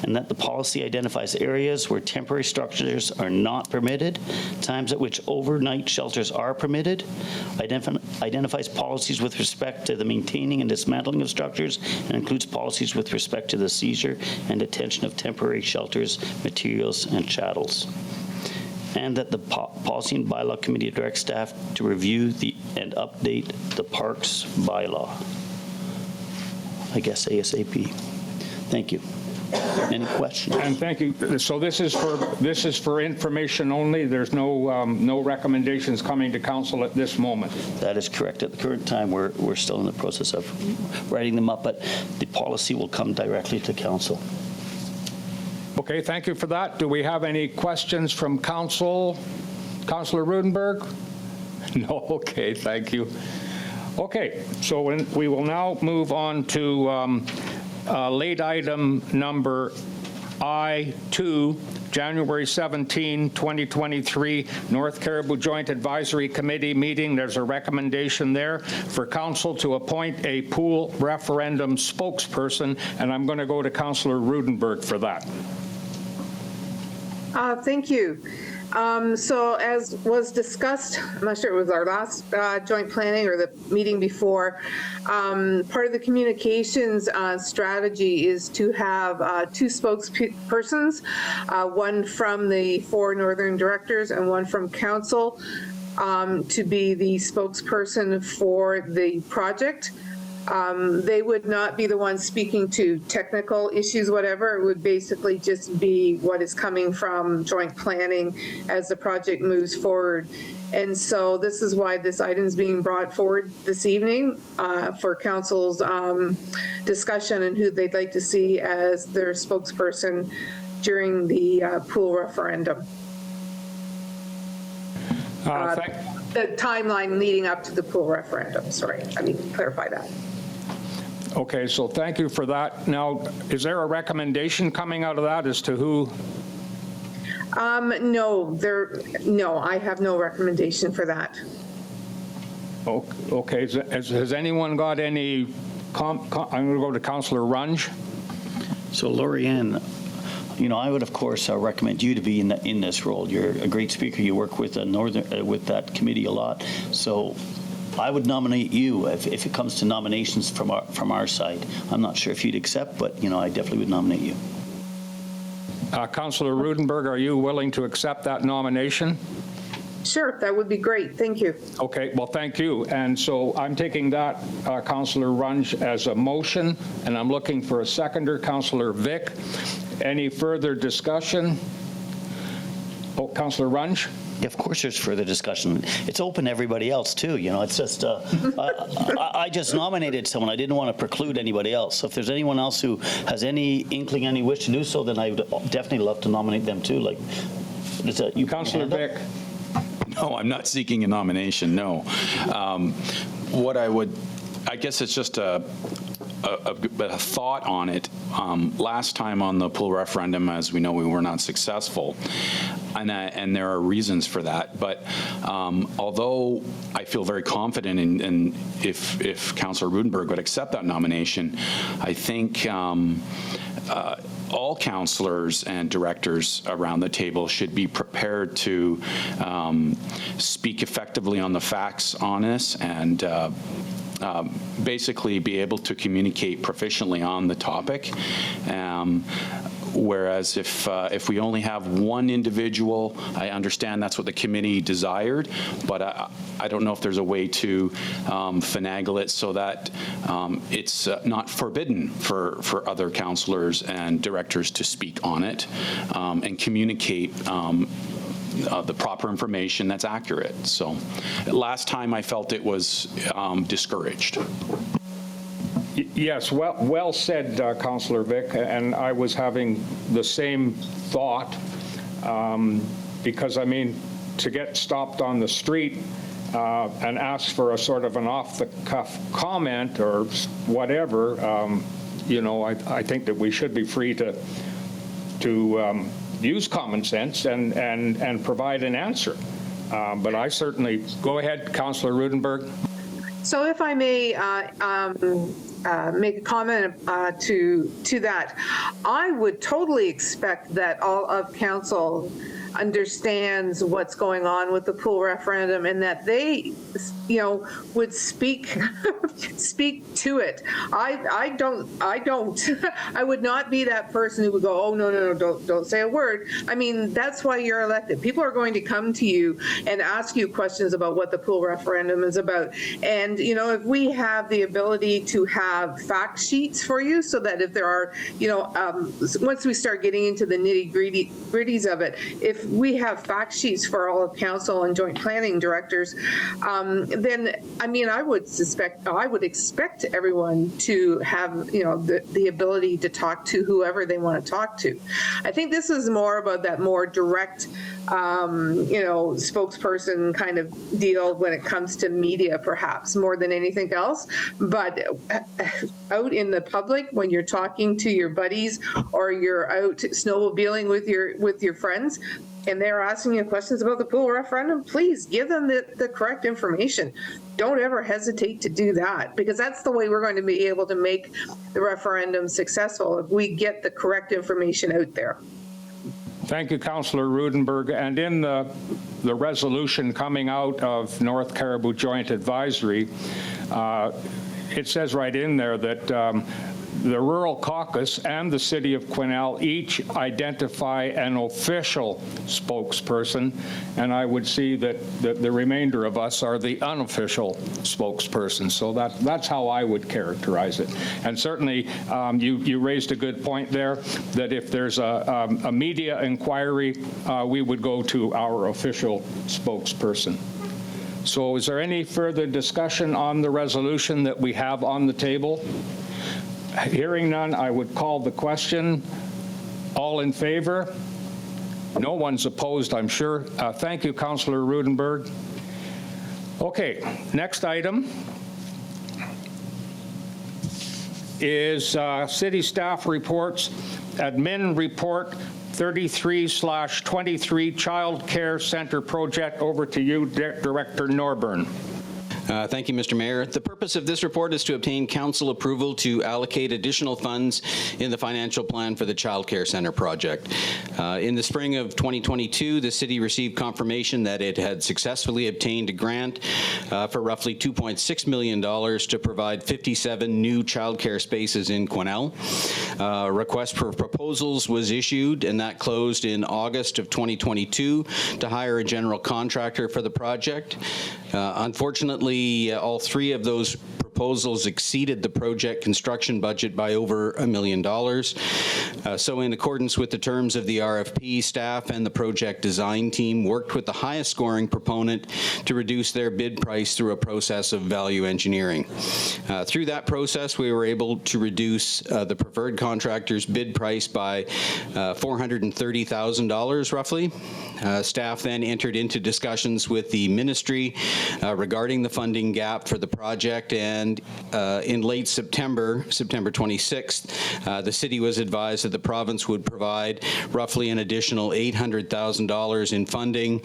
and that the policy identifies areas where temporary structures are not permitted, times at which overnight shelters are permitted, identifies policies with respect to the maintaining and dismantling of structures, and includes policies with respect to the seizure and detention of temporary shelters, materials, and chattels. And that the Policy and Bylaw Committee directs staff to review and update the Parks bylaw. I guess ASAP. Thank you. Any questions? And thank you. So this is for information only. There's no recommendations coming to council at this moment. That is correct. At the current time, we're still in the process of writing them up, but the policy will come directly to council. Okay, thank you for that. Do we have any questions from council? Councillor Roodenburg? No, okay, thank you. Okay, so we will now move on to late item number I2, January 17, 2023, North Cariboo Joint Advisory Committee meeting. There's a recommendation there for council to appoint a Paull referendum spokesperson, and I'm going to go to Councillor Roodenburg for that. Thank you. So as was discussed, I'm not sure it was our last joint planning or the meeting before, part of the communications strategy is to have two spokespersons, one from the four northern directors and one from council, to be the spokesperson for the project. They would not be the ones speaking to technical issues, whatever. It would basically just be what is coming from joint planning as the project moves forward. And so this is why this item is being brought forward this evening for council's discussion and who they'd like to see as their spokesperson during the Paull referendum. The timeline leading up to the Paull referendum, sorry, I need to clarify that. Okay, so thank you for that. Now, is there a recommendation coming out of that as to who? No, I have no recommendation for that. Okay, has anyone got any, I'm going to go to Councillor Runge. So Lori-Ann, I would, of course, recommend you to be in this role. You're a great speaker. You work with with that committee a lot. So I would nominate you if it comes to nominations from our side. I'm not sure if you'd accept, but, I definitely would nominate you. Councillor Roodenburg, are you willing to accept that nomination? Sure, that would be great. Thank you. Okay, well, thank you. And so I'm taking that, Councillor Runge, as a motion, and I'm looking for a seconder, Councillor Vic. Any further discussion? Oh, Councillor Runge? Yeah, of course there's further discussion. It's open to everybody else, too. It's just, I just nominated someone. I didn't want to preclude anybody else. So if there's anyone else who has any inkling, any wish to do so, then I would definitely love to nominate them, too. Like, you Councillor Vic? No, I'm not seeking a nomination, no. I guess it's just a thought on it. Last time on the Paull referendum, as we know, we were not successful, and there are reasons for that. But although I feel very confident in if Councillor Roodenburg would accept that nomination, I think all councillors and directors around the table should be prepared to speak effectively on the facts on this and basically be able to communicate proficiently on the topic. Whereas if we only have one individual, I understand that's what the committee desired, but I don't know if there's a way to finagle it so that it's not forbidden for other councillors and directors to speak on it and communicate the proper information that's accurate. So last time I felt it was discouraged. Yes, well said, Councillor Vic, and I was having the same thought because, I mean, to get stopped on the street and ask for a sort of an off-the-cuff comment or whatever, I think that we should be free to use common sense and provide an answer. But I certainly, go ahead, Councillor Roodenburg. So if I may make a comment to that, I would totally expect that all of council understands what's going on with the Paull referendum and that they, would speak to it. I don't. I would not be that person who would go, oh, no, don't say a word. I mean, that's why you're elected. People are going to come to you and ask you questions about what the Paull referendum is about. And, if we have the ability to have fact sheets for you so that if there are, once we start getting into the nitty-gritties of it, if we have fact sheets for all of council and joint planning directors, then, I would expect everyone to have, the ability to talk to whoever they want to talk to. I think this is more about that more direct, spokesperson kind of deal when it comes to media, perhaps more than anything else. But out in the public, when you're talking to your buddies or you're out snowmobiling with your friends, and they're asking you questions about the Paull referendum, please give them the correct information. Don't ever hesitate to do that, because that's the way we're going to be able to make the referendum successful, if we get the correct information out there. Thank you, Councillor Roodenburg. And in the resolution coming out of North Cariboo Joint Advisory, it says right in there that the Rural Caucus and the City of Quesnel each identify an official spokesperson, and I would see that the remainder of us are the unofficial spokesperson. So that's how I would characterize it. And certainly, you raised a good point there, that if there's a media inquiry, we would go to our official spokesperson. So is there any further discussion on the resolution that we have on the table? Hearing none, I would call the question. All in favor? No one's opposed, I'm sure. Thank you, Councillor Roodenburg. Okay, next item is city staff reports. Admin report 33/23 Child Care Center project. Over to you, Director Norburn. Thank you, Mr. Mayor. The purpose of this report is to obtain council approval to allocate additional funds in the financial plan for the Child Care Center project. In the spring of 2022, the city received confirmation that it had successfully obtained a grant for roughly $2.6 million to provide 57 new child care spaces in Quesnel. A request for proposals was issued, and that closed in August of 2022 to hire a general contractor for the project. Unfortunately, all three of those proposals exceeded the project construction budget by over $1 million. So in accordance with the terms of the RFP, staff and the project design team worked with the highest scoring proponent to reduce their bid price through a process of value engineering. Through that process, we were able to reduce the preferred contractor's bid price by $430,000 roughly. Staff then entered into discussions with the ministry regarding the funding gap for the project, and in late September 26th, the city was advised that the province would provide roughly an additional $800,000 in funding,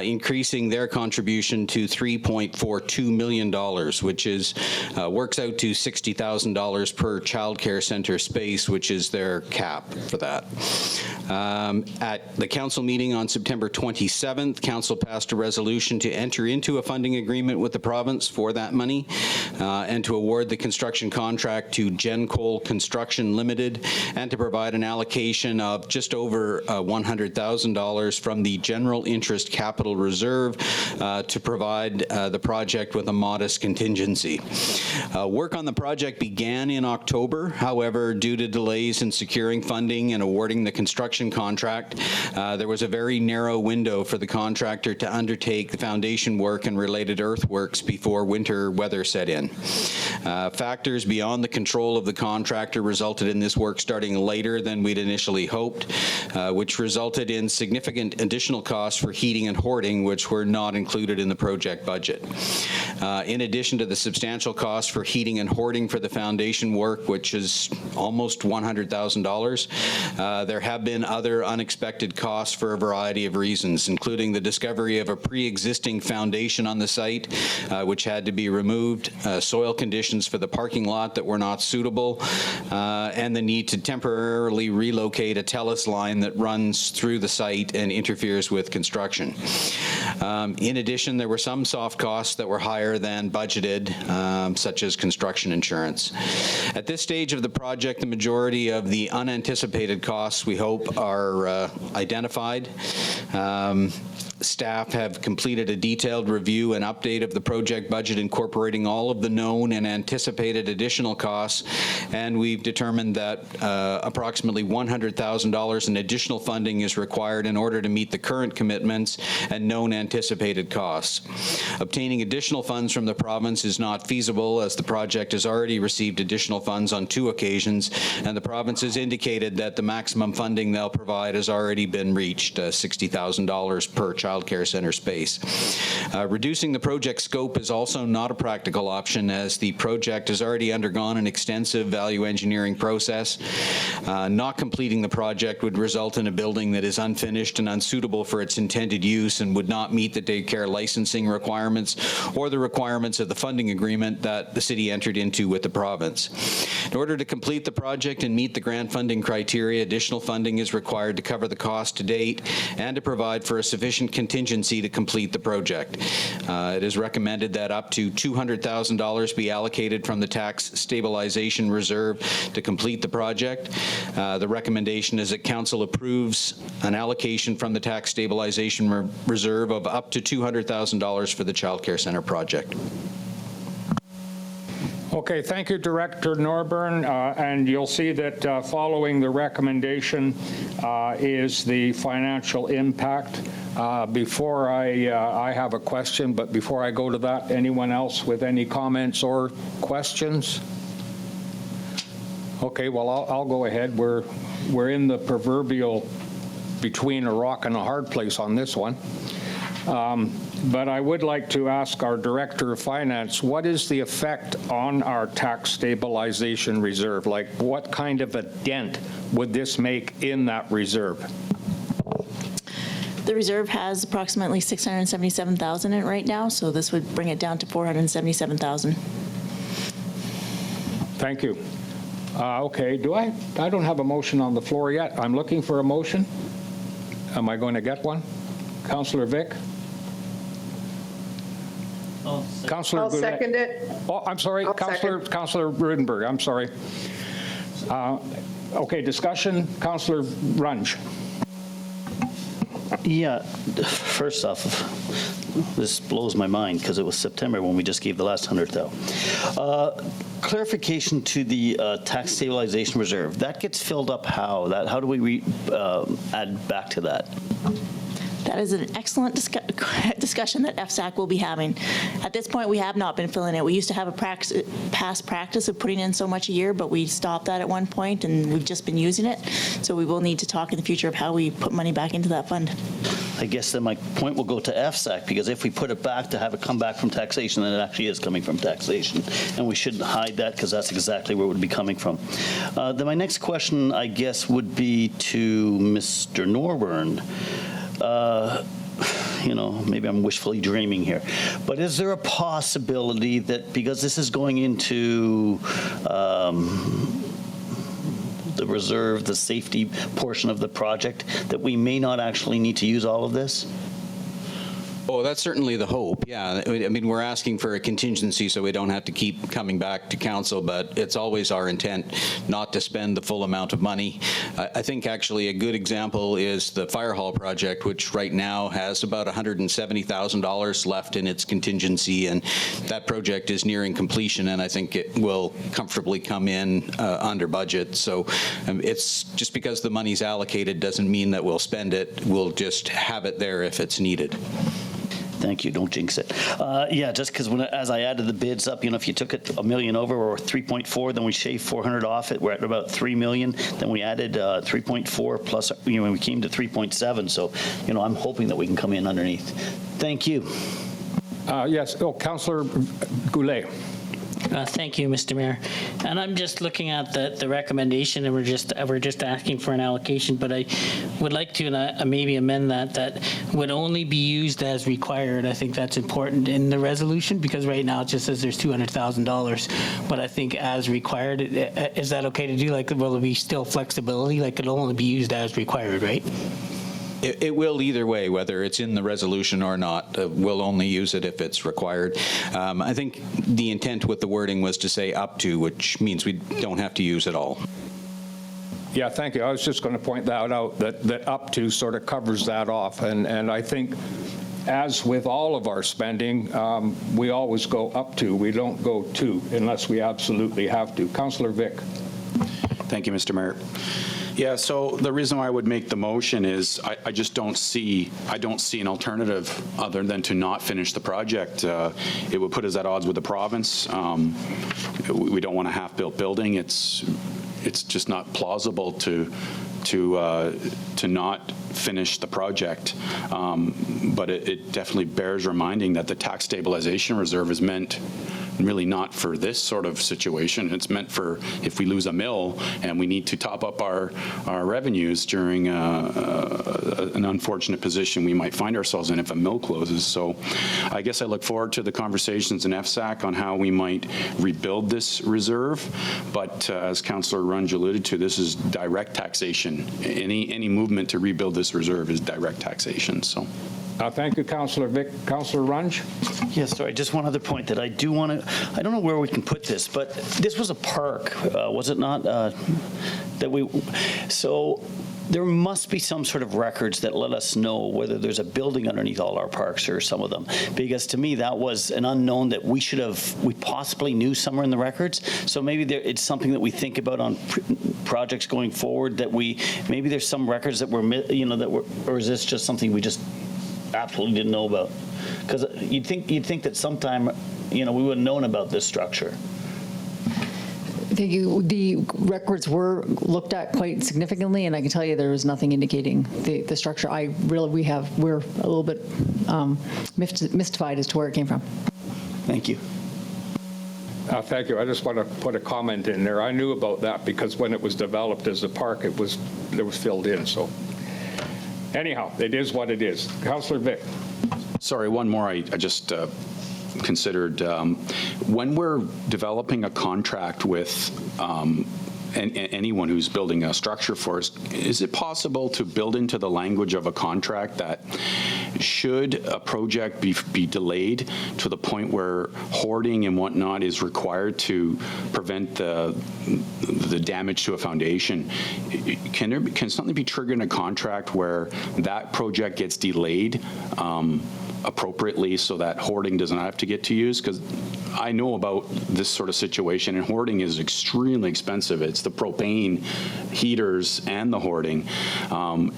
increasing their contribution to $3.42 million, which is works out to $60,000 per child care center space, which is their cap for that. At the council meeting on September 27th, council passed a resolution to enter into a funding agreement with the province for that money and to award the construction contract to GenCoal Construction Limited and to provide an allocation of just over $100,000 from the General Interest Capital Reserve to provide the project with a modest contingency. Work on the project began in October. However, due to delays in securing funding and awarding the construction contract, there was a very narrow window for the contractor to undertake the foundation work and related earthworks before winter weather set in. Factors beyond the control of the contractor resulted in this work starting later than we'd initially hoped, which resulted in significant additional costs for heating and hoarding, which were not included in the project budget. In addition to the substantial costs for heating and hoarding for the foundation work, which is almost $100,000, there have been other unexpected costs for a variety of reasons, including the discovery of a pre-existing foundation on the site, which had to be removed, soil conditions for the parking lot that were not suitable, and the need to temporarily relocate a TELUS line that runs through the site and interferes with construction. In addition, there were some soft costs that were higher than budgeted, such as construction insurance. At this stage of the project, the majority of the unanticipated costs, we hope, are identified. Staff have completed a detailed review and update of the project budget incorporating all of the known and anticipated additional costs, and we've determined that approximately $100,000 in additional funding is required in order to meet the current commitments and known anticipated costs. Obtaining additional funds from the province is not feasible, as the project has already received additional funds on 2 occasions, and the province has indicated that the maximum funding they'll provide has already been reached, $60,000 per child care center space. Reducing the project scope is also not a practical option, as the project has already undergone an extensive value engineering process. Not completing the project would result in a building that is unfinished and unsuitable for its intended use and would not meet the daycare licensing requirements or the requirements of the funding agreement that the city entered into with the province. In order to complete the project and meet the grant funding criteria, additional funding is required to cover the cost to date and to provide for a sufficient contingency to complete the project. It is recommended that up to $200,000 be allocated from the tax stabilization reserve to complete the project. The recommendation is that council approves an allocation from the tax stabilization reserve of up to $200,000 for the child care center project. Okay, thank you, Director Norburn. And you'll see that following the recommendation is the financial impact. Before I have a question, but before I go to that, anyone else with any comments or questions? Okay, well, I'll go ahead. We're in the proverbial between a rock and a hard place on this one. But I would like to ask our Director of Finance, what is the effect on our tax stabilization reserve? Like, what kind of a dent would this make in that reserve? The reserve has approximately $677,000 in it right now, so this would bring it down to $477,000. Thank you. Okay, I don't have a motion on the floor yet. I'm looking for a motion. Am I going to get one? Councillor Vic? Councillor I'll Goulet. second it. Oh, I'm sorry, I'll Councillor Roodenburg, I'm sorry. Okay, discussion, Councillor Runge. Yeah, first off, this blows my mind because it was September when we just gave the last 100,000. Clarification to the tax stabilization reserve. That gets filled up how? How do we add back to that? That is an excellent discussion that FSAC will be having. At this point, we have not been filling it. We used to have a past practice of putting in so much a year, but we stopped that at one point, and we've just been using it. So we will need to talk in the future of how we put money back into that fund. I guess then my point will go to FSAC, because if we put it back to have it come back from taxation, then it actually is coming from taxation. And we shouldn't hide that, because that's exactly where it would be coming from. Then my next question, I guess, would be to Mr. Norburn. Maybe I'm wishfully dreaming here, but is there a possibility that because this is going into the reserve, the safety portion of the project, that we may not actually need to use all of this? Oh, that's certainly the hope, yeah. I mean, we're asking for a contingency so we don't have to keep coming back to council, but it's always our intent not to spend the full amount of money. I think actually a good example is the fire hall project, which right now has about $170,000 left in its contingency, and that project is nearing completion, and I think it will comfortably come in under budget. So it's just because the money's allocated doesn't mean that we'll spend it. We'll just have it there if it's needed. Thank you. Don't jinx it. Yeah, just because as I added the bids up, if you took it $1 million over or 3.4, then we shaved 400 off it. We're at about 3 million. Then we added 3.4 plus. We came to 3.7. So, I'm hoping that we can come in underneath. Thank you. Yes. Oh, Councillor Goulet. Thank you, Mr. Mayor. And I'm just looking at the recommendation, and we're just asking for an allocation. But I would like to maybe amend that would only be used as required. I think that's important in the resolution, because right now it just says there's $200,000. But I think as required, is that okay to do? Like, will there be still flexibility? Like, it'll only be used as required, right? It will either way, whether it's in the resolution or not. We'll only use it if it's required. I think the intent with the wording was to say up to, which means we don't have to use it all. Yeah, thank you. I was just going to point that out, that up to sort of covers that off. And I think, as with all of our spending, we always go up to. We don't go to unless we absolutely have to. Councillor Vic. Thank you, Mr. Mayor. Yeah, so the reason why I would make the motion is I just don't see an alternative other than to not finish the project. It would put us at odds with the province. We don't want a half-built building. It's just not plausible to not finish the project. But it definitely bears reminding that the tax stabilization reserve is meant really not for this sort of situation. It's meant for if we lose a mill and we need to top up our revenues during an unfortunate position we might find ourselves in if a mill closes. So I guess I look forward to the conversations in FSAC on how we might rebuild this reserve. But as Councillor Runge alluded to, this is direct taxation. Any movement to rebuild this reserve is direct taxation. So. Thank you, Councillor Vic. Councillor Runge? Yes, sorry, just one other point that I do want to, I don't know where we can put this, but this was a park, was it not? So there must be some sort of records that let us know whether there's a building underneath all our parks or some of them. Because to me, that was an unknown that we possibly knew somewhere in the records. So maybe it's something that we think about on projects going forward, that maybe there's some records that were, or is this just something we just absolutely didn't know about? Because you'd think that sometime, we would have known about this structure. Thank you. The records were looked at quite significantly, and I can tell you there was nothing indicating the structure. We're a little bit mystified as to where it came from. Thank you. Thank you. I just want to put a comment in there. I knew about that because when it was developed as a park, it was filled in. So anyhow, it is what it is. Councillor Vic. Sorry, one more. I just considered when we're developing a contract with anyone who's building a structure for us, is it possible to build into the language of a contract that should a project be delayed to the point where hoarding and whatnot is required to prevent the damage to a foundation, can something be triggered in a contract where that project gets delayed appropriately so that hoarding does not have to get to use? Because I know about this sort of situation, and hoarding is extremely expensive. It's the propane heaters and the hoarding.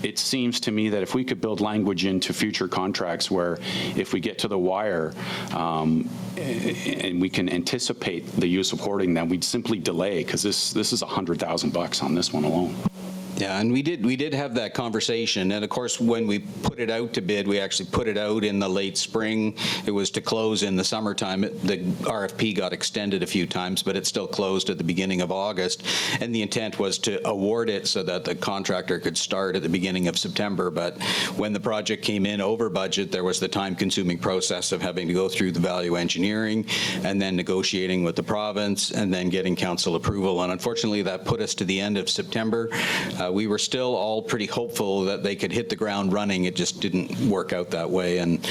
It seems to me that if we could build language into future contracts where if we get to the wire and we can anticipate the use of hoarding, then we'd simply delay, because this is $100,000 on this one alone. Yeah, and we did have that conversation, and of course, when we put it out to bid, we actually put it out in the late spring. It was to close in the summertime. The RFP got extended a few times, but it still closed at the beginning of August, and the intent was to award it so that the contractor could start at the beginning of September. But when the project came in over budget, there was the time-consuming process of having to go through the value engineering and then negotiating with the province and then getting council approval. And unfortunately, that put us to the end of September. We were still all pretty hopeful that they could hit the ground running. It just didn't work out that way, and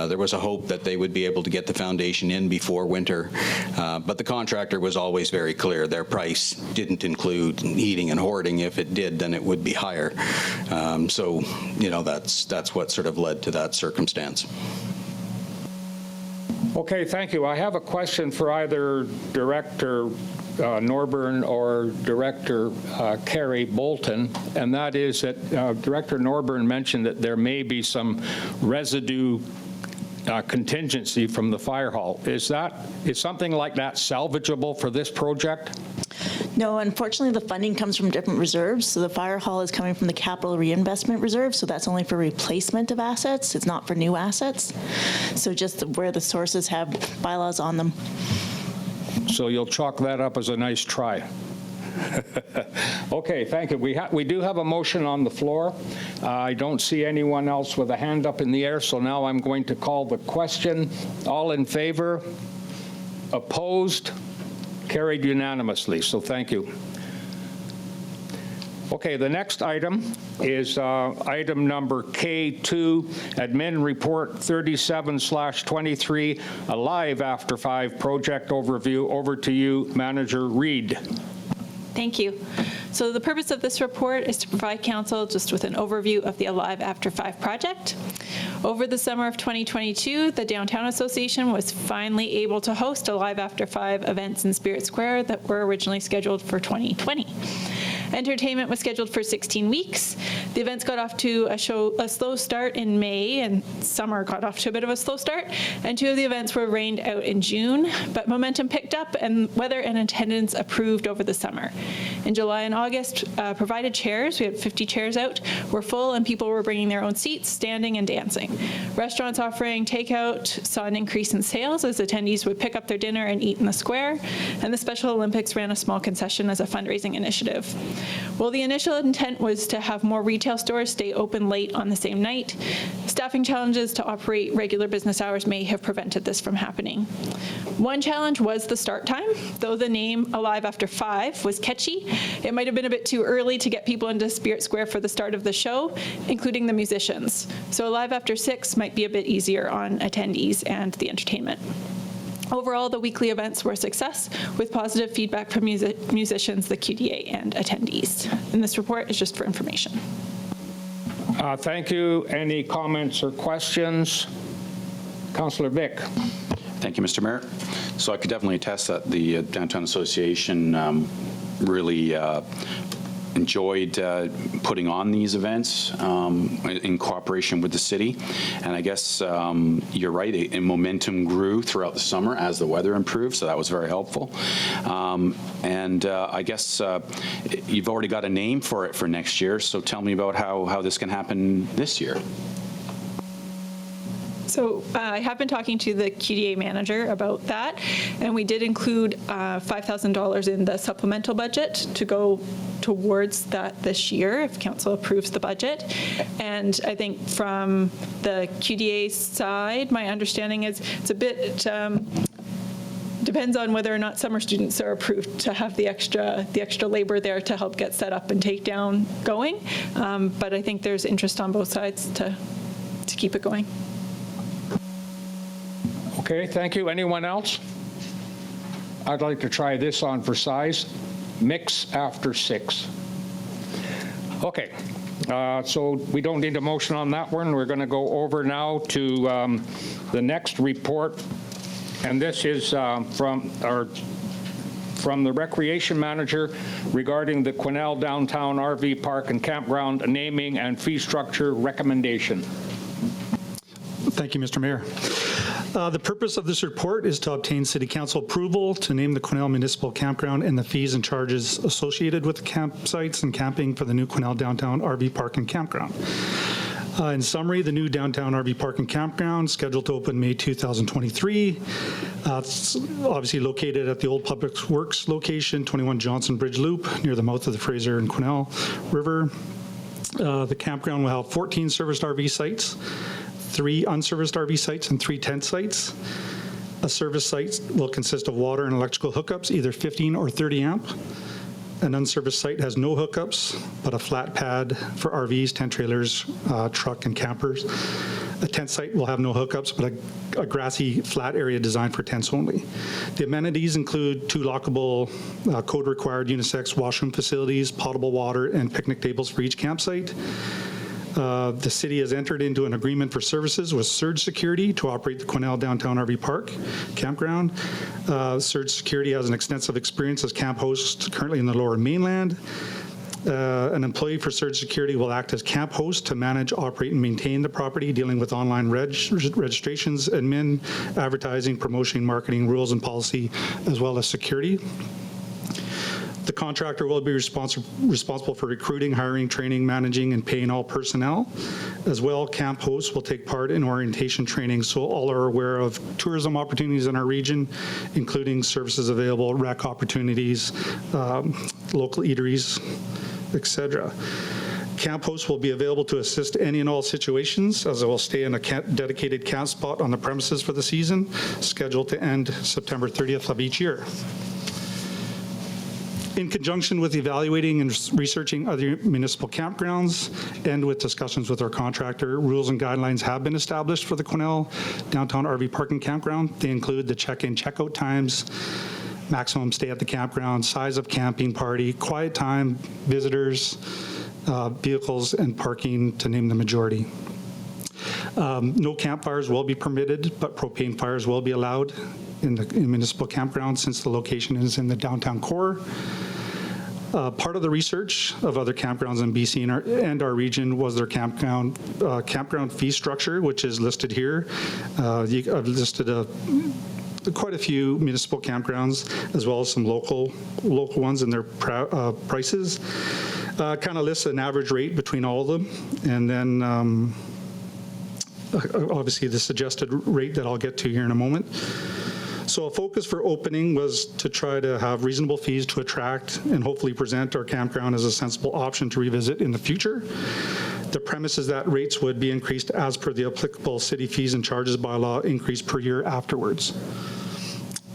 there was a hope that they would be able to get the foundation in before winter. But the contractor was always very clear. Their price didn't include heating and hoarding. If it did, then it would be higher. So, you know, that's what sort of led to that circumstance. Okay, thank you. I have a question for either Director Norburn or Director Carey Bolton, and that is that Director Norburn mentioned that there may be some residue contingency from the fire hall. Is something like that salvageable for this project? No, unfortunately, the funding comes from different reserves. So the fire hall is coming from the capital reinvestment reserve, so that's only for replacement of assets. It's not for new assets. So just where the sources have bylaws on them. So you'll chalk that up as a nice try. Okay, thank you. We do have a motion on the floor. I don't see anyone else with a hand up in the air, so now I'm going to call the question. All in favor? Opposed? Carried unanimously, so thank you. Okay, the next item is item number K2, Admin Report 37/23, a live after 5 project overview. Over to you, Manager Reid. Thank you. So the purpose of this report is to provide council just with an overview of the Alive After 5 project. Over the summer of 2022, the Downtown Association was finally able to host Alive After 5 events in Spirit Square that were originally scheduled for 2020. Entertainment was scheduled for 16 weeks. The events got off to a slow start in May, and summer got off to a bit of a slow start, and 2 of the events were rained out in June, but momentum picked up and weather and attendance improved over the summer. In July and August, provided chairs, we had 50 chairs out, were full and people were bringing their own seats, standing and dancing. Restaurants offering takeout saw an increase in sales as attendees would pick up their dinner and eat in the square, and the Special Olympics ran a small concession as a fundraising initiative. Well, the initial intent was to have more retail stores stay open late on the same night. Staffing challenges to operate regular business hours may have prevented this from happening. One challenge was the start time. Though the name Alive After 5 was catchy, it might have been a bit too early to get people into Spirit Square for the start of the show, including the musicians. So Alive After 6 might be a bit easier on attendees and the entertainment. Overall, the weekly events were a success, with positive feedback from musicians, the QDA, and attendees. And this report is just for information. Thank you. Any comments or questions? Councillor Vic. Thank you, Mr. Mayor. So I could definitely attest that the Downtown Association really enjoyed putting on these events in cooperation with the city. And I guess you're right, momentum grew throughout the summer as the weather improved, so that was very helpful. And I guess you've already got a name for it for next year, so tell me about how this can happen this year. So I have been talking to the QDA manager about that, and we did include $5,000 in the supplemental budget to go towards that this year if council approves the budget. And I think from the QDA side, my understanding is it's a bit depends on whether or not summer students are approved to have the extra labor there to help get set up and take down going. But I think there's interest on both sides to keep it going. Okay, thank you. Anyone else? I'd like to try this on for size. Mix after 6. Okay, so we don't need a motion on that one. We're going to go over now to the next report, and this is from the Recreation Manager regarding the Quesnel Downtown RV Park and Campground naming and fee structure recommendation. Thank you, Mr. Mayor. The purpose of this report is to obtain City Council approval to name the Quesnel Municipal Campground and the fees and charges associated with the campsites and camping for the new Quesnel Downtown RV Park and Campground. In summary, the new Downtown RV Park and Campground scheduled to open May 2023. It's obviously located at the old Public Works location, 21 Johnson Bridge Loop, near the mouth of the Fraser and Quesnel River. The campground will have 14 serviced RV sites, 3 unserviced RV sites, and 3 tent sites. A service site will consist of water and electrical hookups, either 15 or 30 amp. An unserviced site has no hookups, but a flat pad for RVs, tent trailers, truck, and campers. A tent site will have no hookups, but a grassy flat area designed for tents only. The amenities include 2 lockable code-required unisex washroom facilities, potable water, and picnic tables for each campsite. The city has entered into an agreement for services with Surge Security to operate the Quesnel Downtown RV Park Campground. Surge Security has an extensive experience as camp host currently in the Lower Mainland. An employee for Surge Security will act as camp host to manage, operate, and maintain the property, dealing with online registrations, admin, advertising, promotion, marketing, rules and policy, as well as security. The contractor will be responsible for recruiting, hiring, training, managing, and paying all personnel. As well, camp hosts will take part in orientation training, so all are aware of tourism opportunities in our region, including services available, rec opportunities, local eateries, etc. Camp hosts will be available to assist any and all situations, as they will stay in a dedicated camp spot on the premises for the season, scheduled to end September 30th of each year. In conjunction with evaluating and researching other municipal campgrounds and with discussions with our contractor, rules and guidelines have been established for the Quesnel Downtown RV Park and Campground. They include the check-in, check-out times, maximum stay at the campground, size of camping party, quiet time, visitors, vehicles, and parking, to name the majority. No campfires will be permitted, but propane fires will be allowed in the municipal campground since the location is in the downtown core. Part of the research of other campgrounds in BC and our region was their campground fee structure, which is listed here. I've listed quite a few municipal campgrounds as well as some local ones and their prices. Kind of lists an average rate between all of them, and then obviously the suggested rate that I'll get to here in a moment. So a focus for opening was to try to have reasonable fees to attract and hopefully present our campground as a sensible option to revisit in the future. The premise is that rates would be increased as per the applicable city fees and charges bylaw, increase per year afterwards.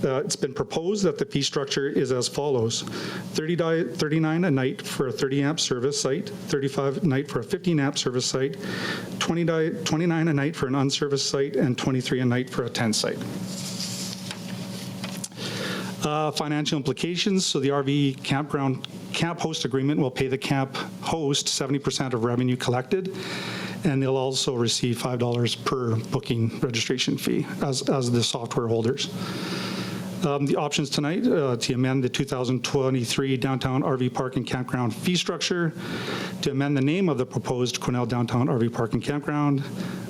It's been proposed that the fee structure is as follows: $39 a night for a 30 amp service site, $35 a night for a 15 amp service site, $29 a night for an unserviced site, and $23 a night for a tent site. Financial implications. So the RV campground camp host agreement will pay the camp host 70% of revenue collected, and they'll also receive $5 per booking registration fee as the software holders. The options tonight to amend the 2023 downtown RV park and campground fee structure, to amend the name of the proposed Quesnel downtown RV park and campground,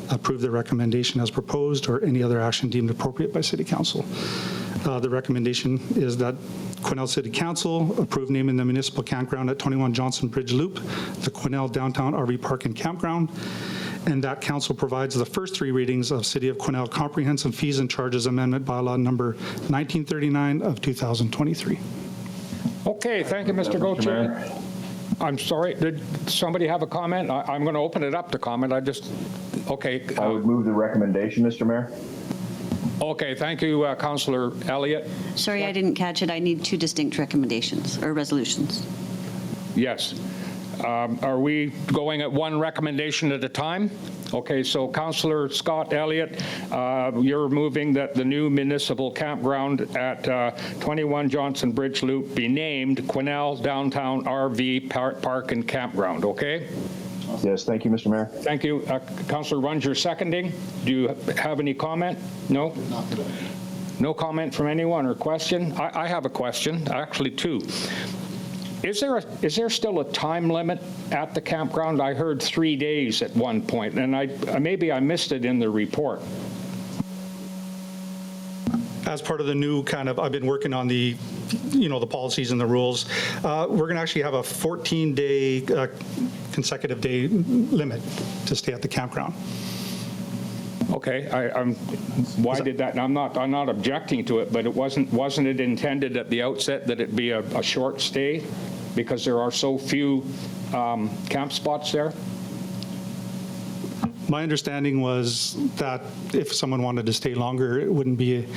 approve the recommendation as proposed, or any other action deemed appropriate by City Council. The recommendation is that Quesnel City Council approve naming the municipal campground at 21 Johnson Bridge Loop, the Quesnel downtown RV park and campground, and that council provides the first 3 readings of City of Quesnel Comprehensive Fees and Charges Amendment Bylaw number 1939 of 2023. Okay, thank you, Mr. Gauthier. I'm sorry, did somebody have a comment? I'm going to open it up to comment. Okay. I would move the recommendation, Mr. Mayor. Okay, thank you, Councillor Elliott. Sorry, I didn't catch it. I need 2 distinct recommendations or resolutions. Yes. Are we going at one recommendation at a time? Okay, so Councillor Scott Elliott, you're moving that the new municipal campground at 21 Johnson Bridge Loop be named Quesnel Downtown RV Park and Campground, okay? Yes, thank you, Mr. Mayor. Thank you. Councillor Runge, you're seconding. Do you have any comment? No? No comment from anyone or question? I have a question, actually 2. Is there still a time limit at the campground? I heard 3 days at one point, and maybe I missed it in the report. As part of the new I've been working on the policies and the rules. We're going to actually have a 14-day consecutive day limit to stay at the campground. Okay, why did that? I'm not objecting to it, but it wasn't it intended at the outset that it be a short stay because there are so few camp spots there? My understanding was that if someone wanted to stay longer, it wouldn't be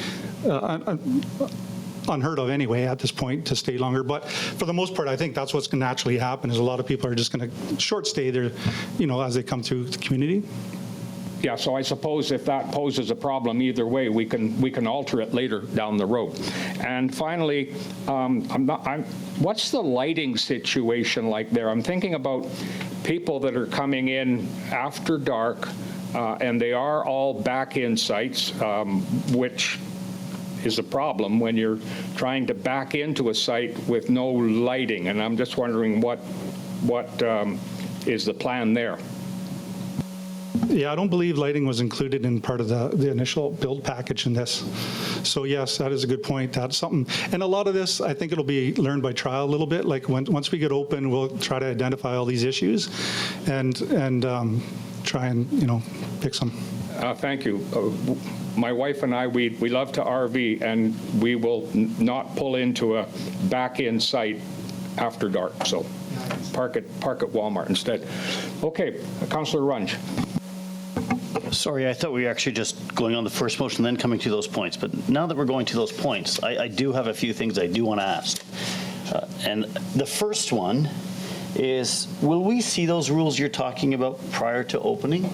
unheard of anyway at this point to stay longer. But for the most part, I think that's what's going to naturally happen is a lot of people are just going to short stay there, as they come through the community. Yeah, so I suppose if that poses a problem either way, we can alter it later down the road. And finally, what's the lighting situation like there? I'm thinking about people that are coming in after dark, and they are all back-in sites, which is a problem when you're trying to back into a site with no lighting. And I'm just wondering what is the plan there? Yeah, I don't believe lighting was included in part of the initial build package in this. So yes, that is a good point. That's something, and a lot of this, I think it'll be learned by trial a little bit. Like once we get open, we'll try to identify all these issues, and try and fix them. Thank you. My wife and I, we love to RV, and we will not pull into a back-in site after dark. So park at Walmart instead. Okay, Councillor Runge. Sorry, I thought we were actually just going on the first motion, then coming to those points. But now that we're going to those points, I do have a few things I do want to ask. And the first one is, will we see those rules you're talking about prior to opening?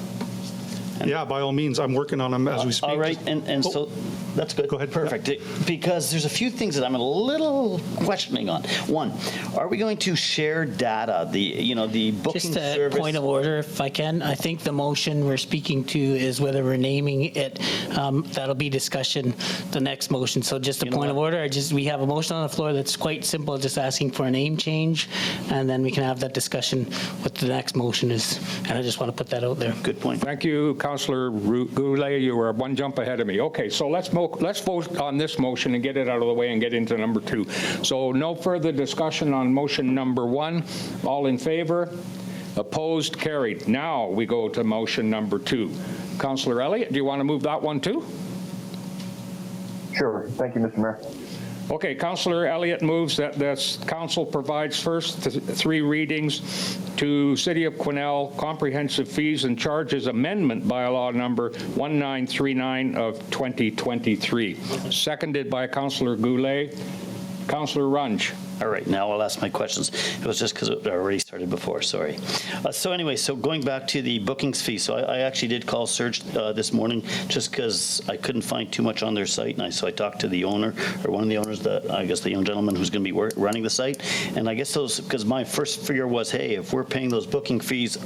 Yeah, by all means. I'm working on them as we speak. All right, and so that's good. Go ahead. Perfect. Because there's a few things that I'm a little questioning on. One, are we going to share data? The booking Just a service. point of order, if I can. I think the motion we're speaking to is whether we're naming it. That'll be discussion the next motion. So just a point of order. We have a motion on the floor that's quite simple, just asking for a name change, and then we can have that discussion what the next motion is. And I just want to put that out there. Good point. Thank you, Councillor Goulet. You were one jump ahead of me. Okay, so let's vote on this motion and get it out of the way and get into number 2. So no further discussion on motion number 1. All in favor? Opposed? Carried. Now we go to motion number 2. Councillor Elliott, do you want to move that one too? Sure. Thank you, Mr. Mayor. Okay, Councillor Elliott moves that this council provides first 3 readings to City of Quesnel Comprehensive Fees and Charges Amendment Bylaw number 1939 of 2023. Seconded by Councillor Goulet. Councillor Runge. All right, now I'll ask my questions. It was just because it already started before, sorry. So going back to the bookings fee, so I actually did call Surge this morning just because I couldn't find too much on their site, and so I talked to the owner, or one of the owners, I guess the young gentleman who's going to be running the site, and I guess because my first figure was, hey, if we're paying those booking fees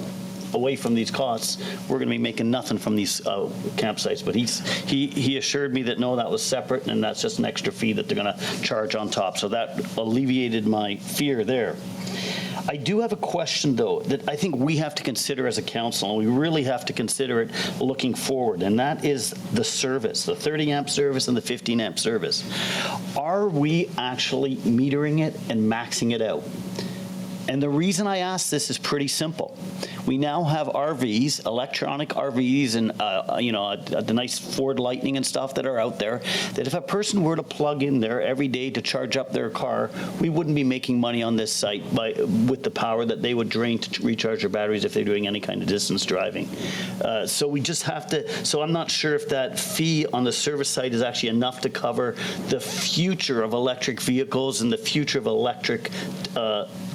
away from these costs, we're going to be making nothing from these campsites. But he assured me that no, that was separate, and that's just an extra fee that they're going to charge on top. So that alleviated my fear there. I do have a question, though, that I think we have to consider as a council, and we really have to consider it looking forward, and that is the service, the 30-amp service and the 15-amp service. Are we actually metering it and maxing it out? And the reason I ask this is pretty simple. We now have RVs, electronic RVs, and the nice Ford Lightning and stuff that are out there, that if a person were to plug in there every day to charge up their car, we wouldn't be making money on this site with the power that they would drain to recharge their batteries if they're doing any kind of distance driving. So we just have to, so I'm not sure if that fee on the service side is actually enough to cover the future of electric vehicles and the future of electric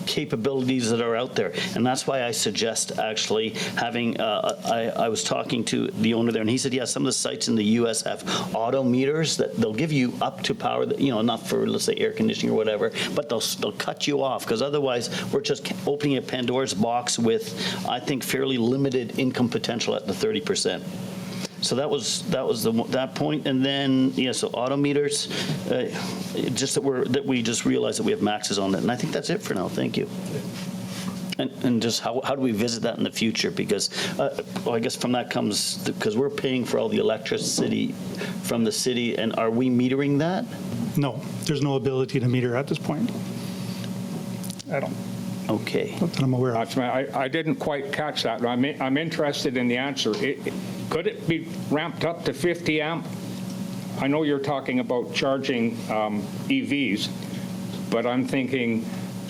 capabilities that are out there. And that's why I suggest actually having, I was talking to the owner there, and he said, yeah, some of the sites in the U.S. have auto meters that they'll give you up to power, that, enough for, let's say, air conditioning or whatever, but they'll cut you off, because otherwise we're just opening a Pandora's box with, I think, fairly limited income potential at the 30%. So that was that point, and then so auto meters, just that we just realized that we have maxes on it, and I think that's it for now. Thank you. And just how do we visit that in the future? Because I guess from that comes, because we're paying for all the electricity from the city, and are we metering that? No, there's no ability to meter at this point. I don't. Okay. That I'm aware of. I didn't quite catch that. I'm interested in the answer. Could it be ramped up to 50 amp? I know you're talking about charging EVs, but I'm thinking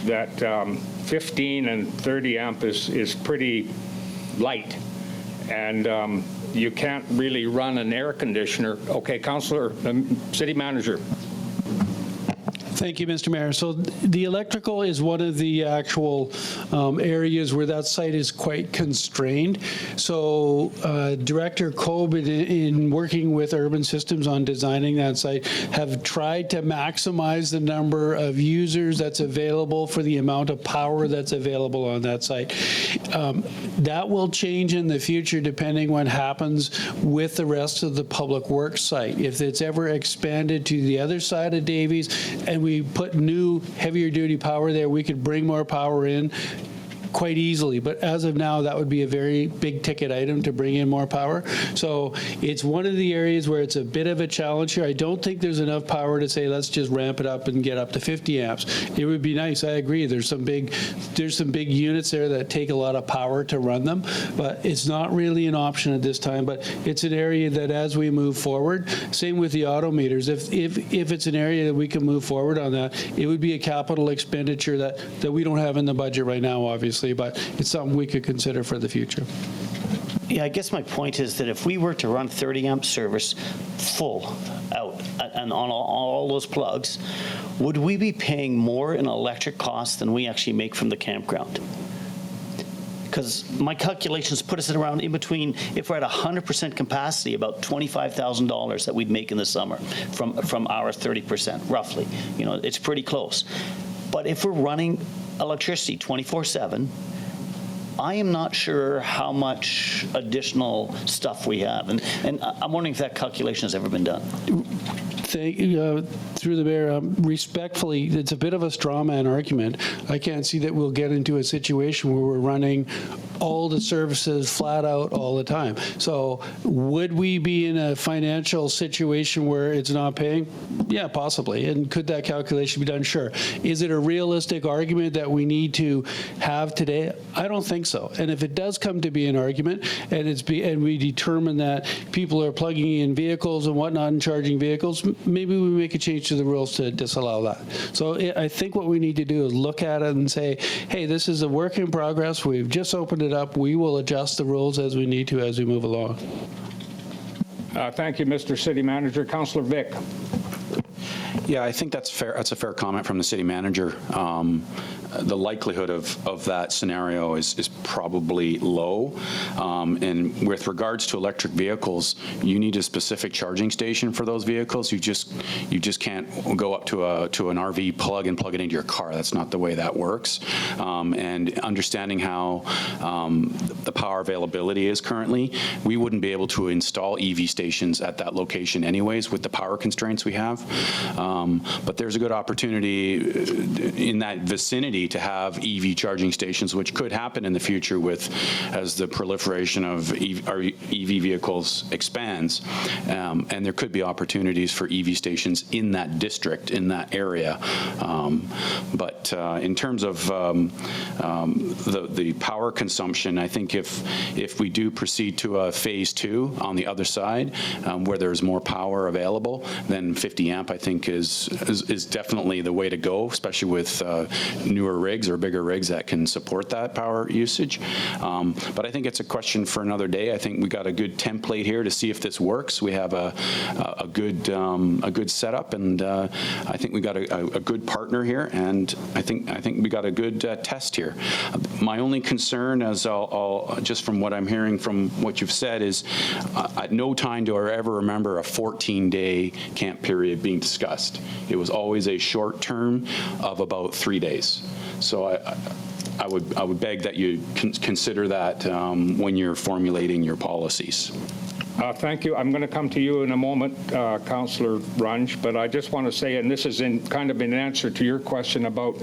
that 15 and 30 amp is pretty light, and you can't really run an air conditioner. Okay, Councillor, City Manager. Thank you, Mr. Mayor. So the electrical is one of the actual areas where that site is quite constrained. So Director Cobb, in working with Urban Systems on designing that site, have tried to maximize the number of users that's available for the amount of power that's available on that site. That will change in the future depending what happens with the rest of the public works site. If it's ever expanded to the other side of Davies and we put new heavier duty power there, we could bring more power in quite easily. But as of now, that would be a very big ticket item to bring in more power. So it's one of the areas where it's a bit of a challenge here. I don't think there's enough power to say, let's just ramp it up and get up to 50 amps. It would be nice. I agree. There's some big units there that take a lot of power to run them, but it's not really an option at this time. But it's an area that as we move forward, same with the auto meters. If it's an area that we can move forward on that, it would be a capital expenditure that we don't have in the budget right now, obviously, but it's something we could consider for the future. Yeah, I guess my point is that if we were to run 30 amp service full out and on all those plugs, would we be paying more in electric costs than we actually make from the campground? Because my calculations put us at around in between, if we're at 100% capacity, about $25,000 that we'd make in the summer from our 30%, roughly. It's pretty close. But if we're running electricity 24/7, I am not sure how much additional stuff we have. And I'm wondering if that calculation has ever been done. Through the mayor, respectfully, it's a bit of a straw man argument. I can't see that we'll get into a situation where we're running all the services flat out all the time. So would we be in a financial situation where it's not paying? Yeah, possibly. And could that calculation be done? Sure. Is it a realistic argument that we need to have today? I don't think so. And if it does come to be an argument and we determine that people are plugging in vehicles and whatnot and charging vehicles, maybe we make a change to the rules to disallow that. So I think what we need to do is look at it and say, hey, this is a work in progress. We've just opened it up. We will adjust the rules as we need to as we move along. Thank you, Mr. City Manager. Councillor Vic. Yeah, I think that's fair. That's a fair comment from the city manager. the likelihood of that scenario is probably low. And with regards to electric vehicles, you need a specific charging station for those vehicles. You just can't go up to an RV plug and plug it into your car. That's not the way that works. And understanding how the power availability is currently, we wouldn't be able to install EV stations at that location anyways with the power constraints we have. But there's a good opportunity in that vicinity to have EV charging stations, which could happen in the future as the proliferation of EV vehicles expands. And there could be opportunities for EV stations in that district, in that area. But in terms of the power consumption, I think if we do proceed to a phase 2 on the other side, where there's more power available, then 50 amp I think is definitely the way to go, especially with newer rigs or bigger rigs that can support that power usage. But I think it's a question for another day. I think we got a good template here to see if this works. We have a good setup, and I think we got a good partner here, and I think we got a good test here. My only concern, as I'll just from what I'm hearing from what you've said, is at no time do I ever remember a 14-day camp period being discussed. It was always a short term of about 3 days. So I would beg that you consider that when you're formulating your policies. Thank you. I'm going to come to you in a moment, Councillor Runge, but I just want to say, and this is kind of an answer to your question about,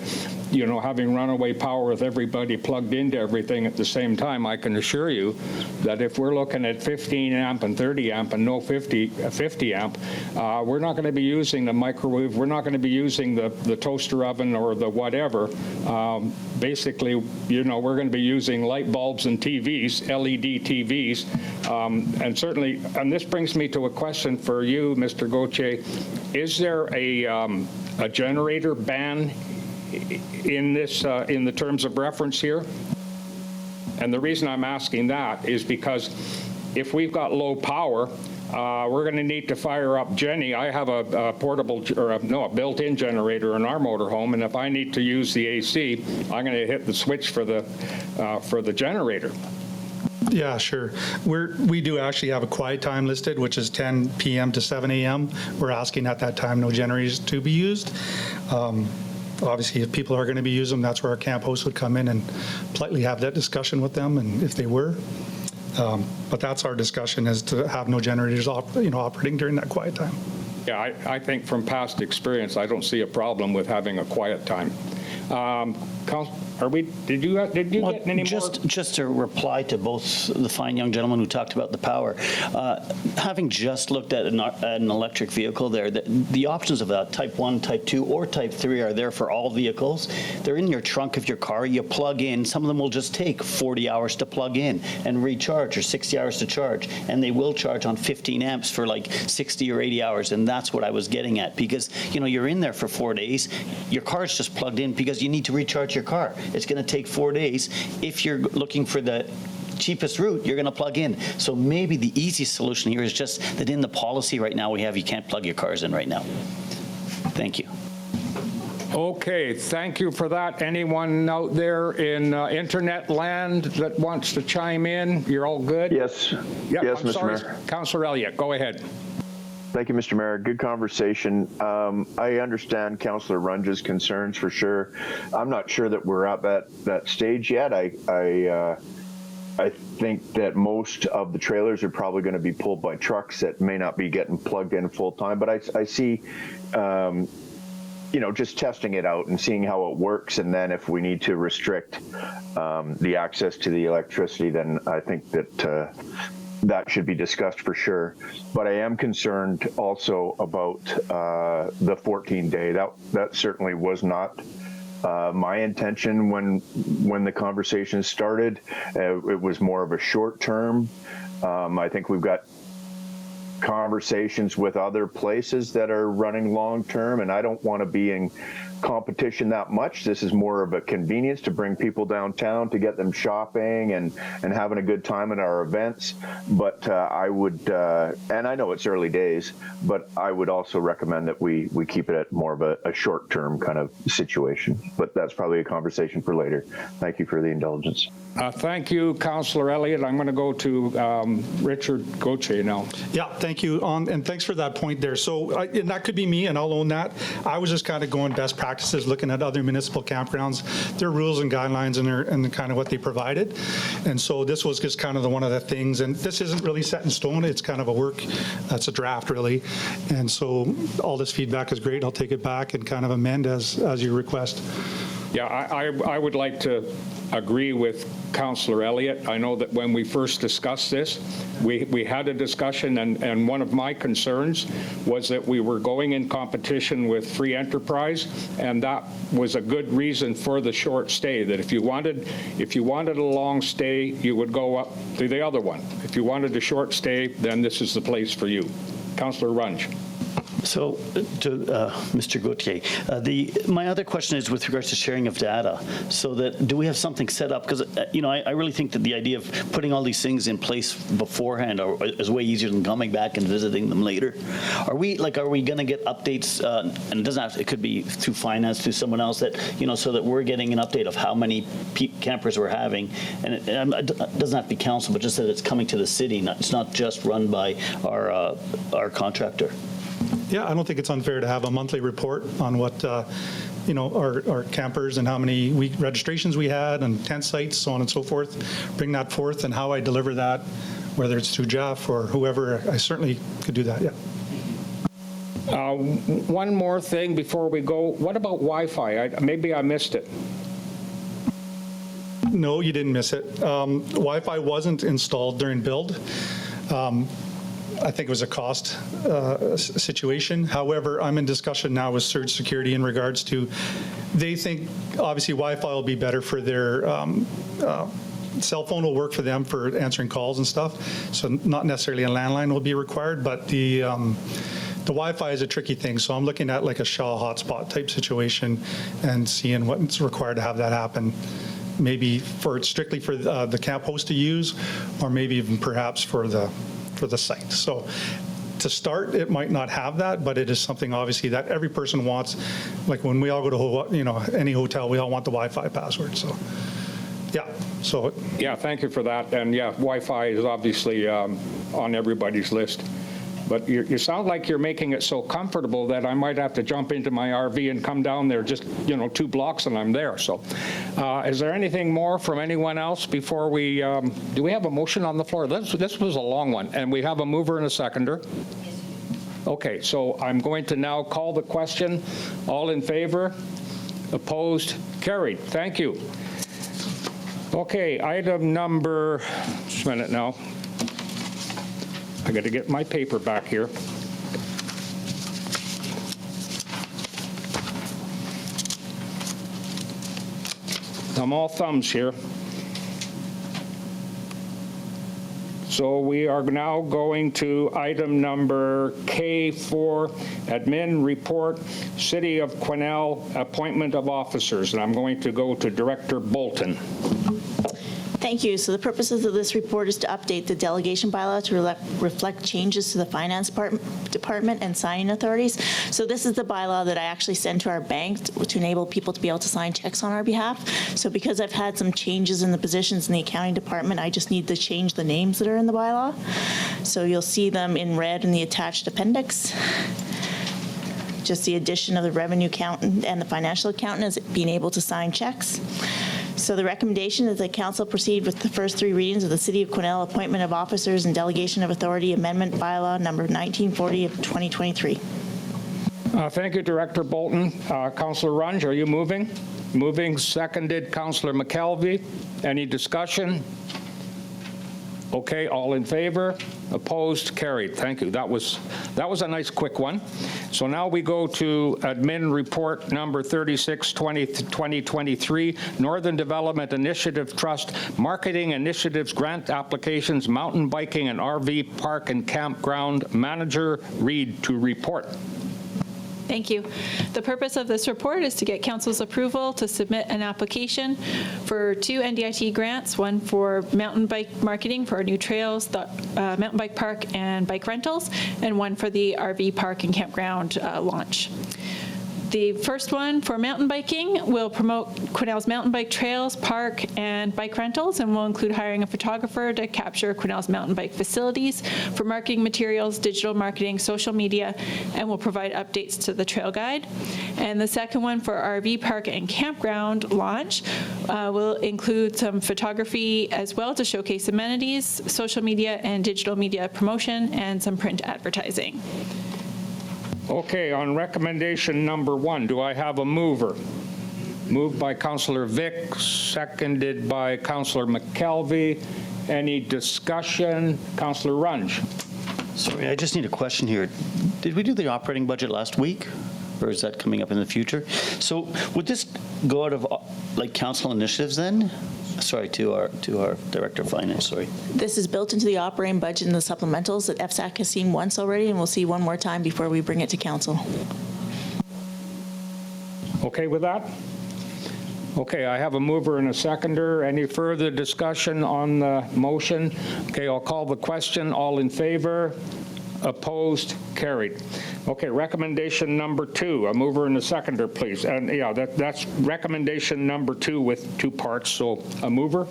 having runaway power with everybody plugged into everything at the same time. I can assure you that if we're looking at 15 amp and 30 amp and no 50 amp, we're not going to be using the microwave. We're not going to be using the toaster oven or the whatever. Basically, we're going to be using light bulbs and TVs, LED TVs, and certainly. And this brings me to a question for you, Mr. Gauthier. Is there a generator ban in the terms of reference here? And the reason I'm asking that is because if we've got low power, we're going to need to fire up Jenny. I have a a built-in generator in our motorhome, and if I need to use the AC, I'm going to hit the switch for the generator. Yeah, sure. We do actually have a quiet time listed, which is 10 p.m. to 7 a.m. We're asking at that time no generators to be used. Obviously, if people are going to be using them, that's where our camp host would come in and politely have that discussion with them, and if they were. But that's our discussion, is to have no generators operating during that quiet time. Yeah, I think from past experience, I don't see a problem with having a quiet time. Did you get any more? Just to reply to both the fine young gentleman who talked about the power, having just looked at an electric vehicle there, the options of that Type 1, Type 2, or Type 3 are there for all vehicles. They're in your trunk of your car. You plug in. Some of them will just take 40 hours to plug in and recharge, or 60 hours to charge, and they will charge on 15 amps for like 60 or 80 hours, and that's what I was getting at, because you're in there for 4 days. Your car's just plugged in because you need to recharge your car. It's going to take 4 days. If you're looking for the cheapest route, you're going to plug in. So maybe the easiest solution here is just that in the policy right now you can't plug your cars in right now. Thank you. Okay, thank you for that. Anyone out there in internet land that wants to chime in? You're all good? Yes. Yep, Yes, I'm Mr. sorry. Mayor. Councillor Elliott, go ahead. Thank you, Mr. Mayor. Good conversation. I understand Councillor Runge's concerns for sure. I'm not sure that we're at that stage yet. I think that most of the trailers are probably going to be pulled by trucks that may not be getting plugged in full time. But I see, just testing it out and seeing how it works. And then if we need to restrict the access to the electricity, then I think that that should be discussed for sure. But I am concerned also about the 14-day. That certainly was not my intention when the conversation started. It was more of a short term. I think we've got conversations with other places that are running long-term, and I don't want to be in competition that much. This is more of a convenience to bring people downtown, to get them shopping and having a good time at our events. But I would, and I know it's early days, but I would also recommend that we keep it at more of a short-term kind of situation. But that's probably a conversation for later. Thank you for the indulgence. Thank you, Councillor Elliott. I'm going to go to Richard Gauthier now. Yeah, thank you. And thanks for that point there. So, and that could be me, and I'll own that. I was just kind of going best practices, looking at other municipal campgrounds, their rules and guidelines, and kind of what they provided. And so this was just kind of one of the things. And this isn't really set in stone. It's kind of a work. That's a draft, really. And so all this feedback is great. I'll take it back and kind of amend as you request. Yeah, I would like to agree with Councillor Elliott. I know that when we first discussed this, we had a discussion, and one of my concerns was that we were going in competition with free enterprise, and that was a good reason for the short stay, that if you wanted a long stay, you would go up to the other one. If you wanted a short stay, then this is the place for you. Councillor Runge. So, to Mr. Gauthier, my other question is with regards to sharing of data. So that, do we have something set up? Because, I really think that the idea of putting all these things in place beforehand is way easier than coming back and visiting them later. Are we going to get updates? And it doesn't have to, it could be through finance, through someone else that, so that we're getting an update of how many campers we're having. And it doesn't have to be council, but just that it's coming to the city. It's not just run by our contractor. Yeah, I don't think it's unfair to have a monthly report on what, our campers and how many registrations we had and tent sites, so on and so forth. Bring that forth, and how I deliver that, whether it's through Jeff or whoever, I certainly could do that, yeah. One more thing before we go. What about Wi-Fi? Maybe I missed it. No, you didn't miss it. Wi-Fi wasn't installed during build. I think it was a cost situation. However, I'm in discussion now with Surge Security in regards to, they think obviously Wi-Fi will be better for their cell phone will work for them for answering calls and stuff. So not necessarily a landline will be required, but the Wi-Fi is a tricky thing. So I'm looking at like a Shaw hotspot type situation and seeing what's required to have that happen. Maybe strictly for the camp host to use, or maybe even perhaps for the site. So to start, it might not have that, but it is something obviously that every person wants. Like when we all go to any hotel, we all want the Wi-Fi password. So yeah. So yeah, thank you for that. And yeah, Wi-Fi is obviously on everybody's list. But you sound like you're making it so comfortable that I might have to jump into my RV and come down there just 2 blocks and I'm there. So is there anything more from anyone else before we, do we have a motion on the floor? This was a long one, and we have a mover and a seconder. Okay, so I'm going to now call the question. All in favor? Opposed? Carried. Thank you. Okay, item number, just a minute now. I got to get my paper back here. I'm all thumbs here. So we are now going to item number K4, admin report, City of Quesnel, appointment of officers. And I'm going to go to Director Bolton. Thank you. So the purposes of this report is to update the delegation bylaw to reflect changes to the finance department and signing authorities. So this is the bylaw that I actually send to our bank to enable people to be able to sign checks on our behalf. So because I've had some changes in the positions in the accounting department, I just need to change the names that are in the bylaw. So you'll see them in red in the attached appendix. Just the addition of the revenue accountant and the financial accountant as being able to sign checks. So the recommendation is that council proceed with the first 3 readings of the City of Quesnel Appointment of Officers and Delegation of Authority Amendment Bylaw number 1940 of 2023. Thank you, Director Bolton. Councillor Runge, are you moving? Moving, seconded. Councillor McKelvey. Any discussion? Okay, all in favor? Opposed? Carried. Thank you. That was a nice quick one. So now we go to admin report number 36, 2023, Northern Development Initiative Trust, Marketing Initiatives Grant Applications, Mountain Biking and RV Park and Campground Manager Reed to report. Thank you. The purpose of this report is to get Council's approval to submit an application for 2 NDIT grants, one for mountain bike marketing for our new trails, the mountain bike park and bike rentals, and one for the RV park and campground launch. The first one for mountain biking will promote Quesnel's mountain bike trails, park, and bike rentals, and will include hiring a photographer to capture Quesnel's mountain bike facilities for marketing materials, digital marketing, social media, and will provide updates to the trail guide. And the second one for RV park and campground launch will include some photography as well to showcase amenities, social media and digital media promotion, and some print advertising. Okay, on recommendation number 1, do I have a mover? Moved by Councillor Vic, seconded by Councillor McKelvey. Any discussion? Councillor Runge. Sorry, I just need a question here. Did we do the operating budget last week? Or is that coming up in the future? So would this go out of like council initiatives then? Sorry, to our Director of Finance, sorry. This is built into the operating budget and the supplementals that FSAC has seen once already, and we'll see one more time before we bring it to council. Okay with that? Okay, I have a mover and a seconder. Any further discussion on the motion? Okay, I'll call the question. All in favor? Opposed? Carried. Okay, recommendation number 2, a mover and a seconder, please. And yeah, that's recommendation number 2 with 2 parts. So a mover?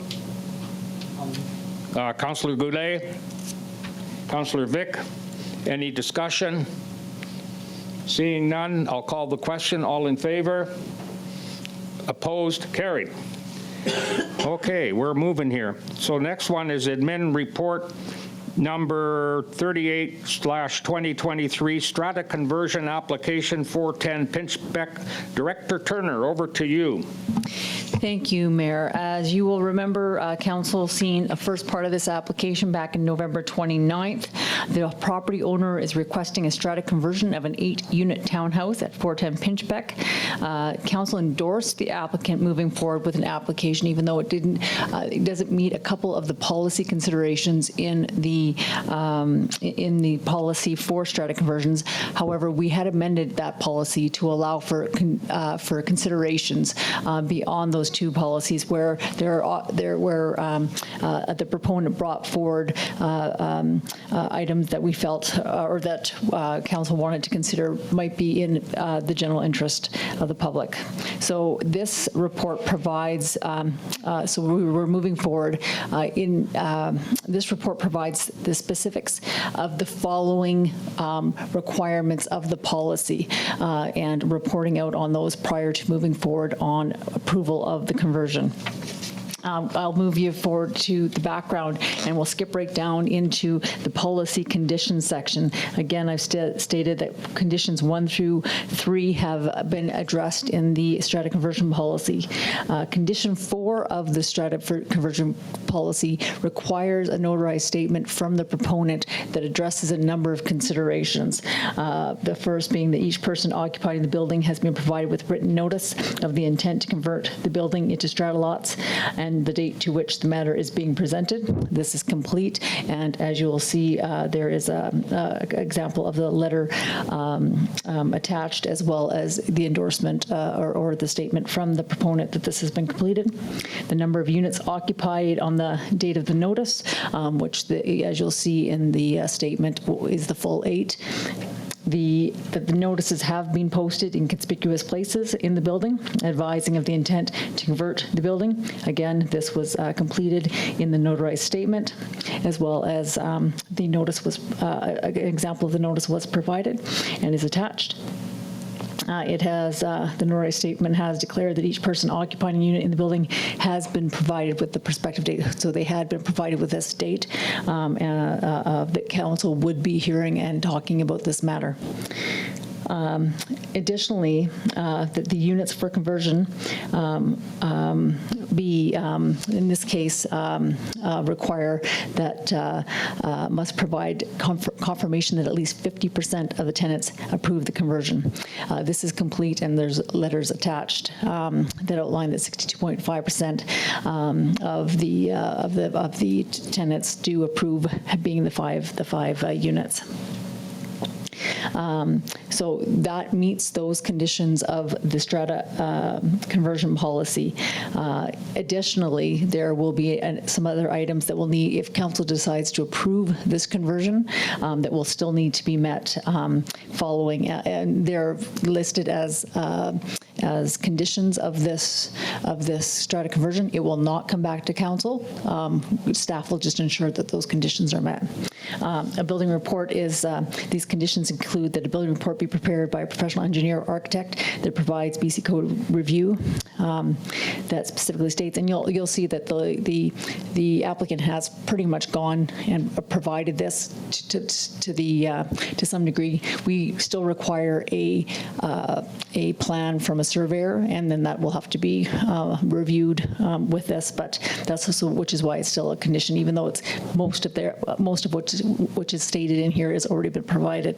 Councillor Goulet? Councillor Vic? Any discussion? Seeing none, I'll call the question. All in favor? Opposed? Carried. Okay, we're moving here. So next one is admin report number 38/2023, strata conversion application 410 Pinchbeck. Director Turner, over to you. Thank you, Mayor. As you will remember, Council seen a first part of this application back in November 29th. The property owner is requesting a strata conversion of an 8-unit townhouse at 410 Pinchbeck. Council endorsed the applicant moving forward with an application, even though it doesn't meet a couple of the policy considerations in the policy for strata conversions. However, we had amended that policy to allow for considerations beyond those 2 policies where the proponent brought forward items that we felt or that council wanted to consider might be in the general interest of the public. So this report provides, so we're moving forward. This report provides the specifics of the following requirements of the policy and reporting out on those prior to moving forward on approval of the conversion. I'll move you forward to the background, and we'll skip right down into the policy conditions section. Again, I've stated that conditions 1 through 3 have been addressed in the strata conversion policy. Condition 4 of the strata conversion policy requires a notarized statement from the proponent that addresses a number of considerations. The first being that each person occupying the building has been provided with written notice of the intent to convert the building into strata lots, and the date to which the matter is being presented. This is complete, and as you will see, there is an example of the letter attached, as well as the endorsement or the statement from the proponent that this has been completed. The number of units occupied on the date of the notice, which, as you'll see in the statement, is the full 8. That the notices have been posted in conspicuous places in the building, advising of the intent to convert the building. Again, this was completed in the notarized statement, as well as the notice was, an example of the notice was provided and is attached. It has, the notarized statement has declared that each person occupying a unit in the building has been provided with the prospective date. So they had been provided with this date that council would be hearing and talking about this matter. Additionally, that the units for conversion be, in this case, require that must provide confirmation that at least 50% of the tenants approve the conversion. This is complete, and there's letters attached that outline that 62.5% of the tenants do approve being the five units. So that meets those conditions of the strata conversion policy. Additionally, there will be some other items that will need, if council decides to approve this conversion, that will still need to be met following, and they're listed as conditions of this strata conversion. It will not come back to council. Staff will just ensure that those conditions are met. A building report is, these conditions include that a building report be prepared by a professional engineer or architect that provides BC code review that specifically states, and you'll see that the applicant has pretty much gone and provided this to some degree. We still require a plan from a surveyor, and then that will have to be reviewed with this, but that's also, which is why it's still a condition, even though it's most of which is stated in here has already been provided.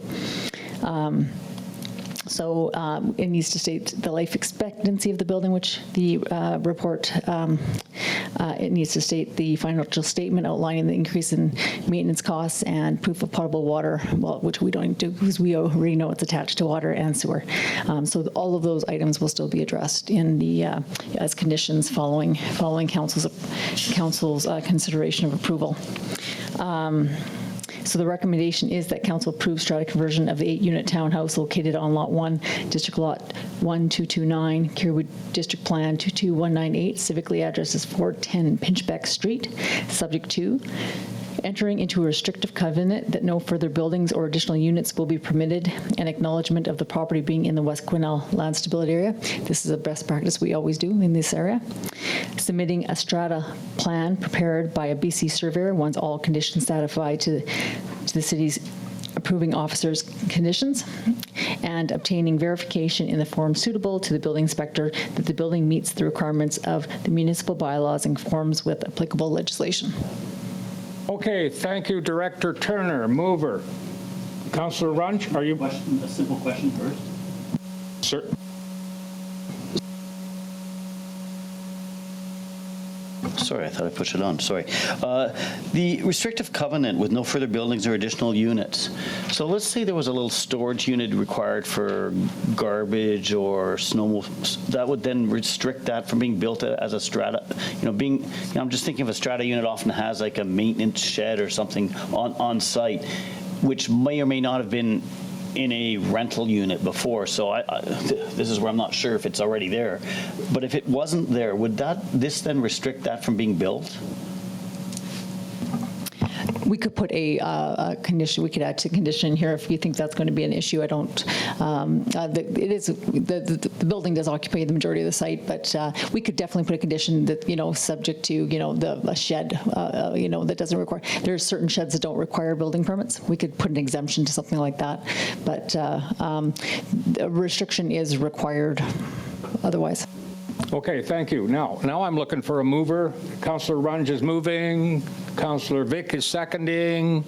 So it needs to state the life expectancy of the building, which the report, it needs to state the financial statement outlining the increase in maintenance costs and proof of potable water, well, which we don't do because we already know it's attached to water and sewer. So all of those items will still be addressed in the as conditions following council's consideration of approval. So the recommendation is that council approve strata conversion of the 8-unit townhouse located on Lot 1, District Lot 1229, Cariboo District Plan 22198, civically address is 410 Pinchbeck Street, subject to entering into a restrictive covenant that no further buildings or additional units will be permitted, and acknowledgement of the property being in the West Quesnel land stability area. This is a best practice we always do in this area. Submitting a strata plan prepared by a BC surveyor once all conditions satisfy to the city's approving officer's conditions, and obtaining verification in the form suitable to the building inspector that the building meets the requirements of the municipal bylaws and conforms with applicable legislation. Okay, thank you, Director Turner. Mover. Councillor Runge, are you? A simple question first. Sir. Sorry, I thought I pushed it on. Sorry. The restrictive covenant with no further buildings or additional units. So let's say there was a little storage unit required for garbage or snow. That would then restrict that from being built as a strata. I'm just thinking of a strata unit often has like a maintenance shed or something on site, which may or may not have been in a rental unit before. So this is where I'm not sure if it's already there. But if it wasn't there, would this then restrict that from being built? We could put a condition, we could add to condition here if you think that's going to be an issue. I don't, it is, the building does occupy the majority of the site, but we could definitely put a condition that, subject to, a shed, that doesn't require, there's certain sheds that don't require building permits. We could put an exemption to something like that, but a restriction is required otherwise. Okay, thank you. Now I'm looking for a mover. Councillor Runge is moving. Councillor Vick is seconding.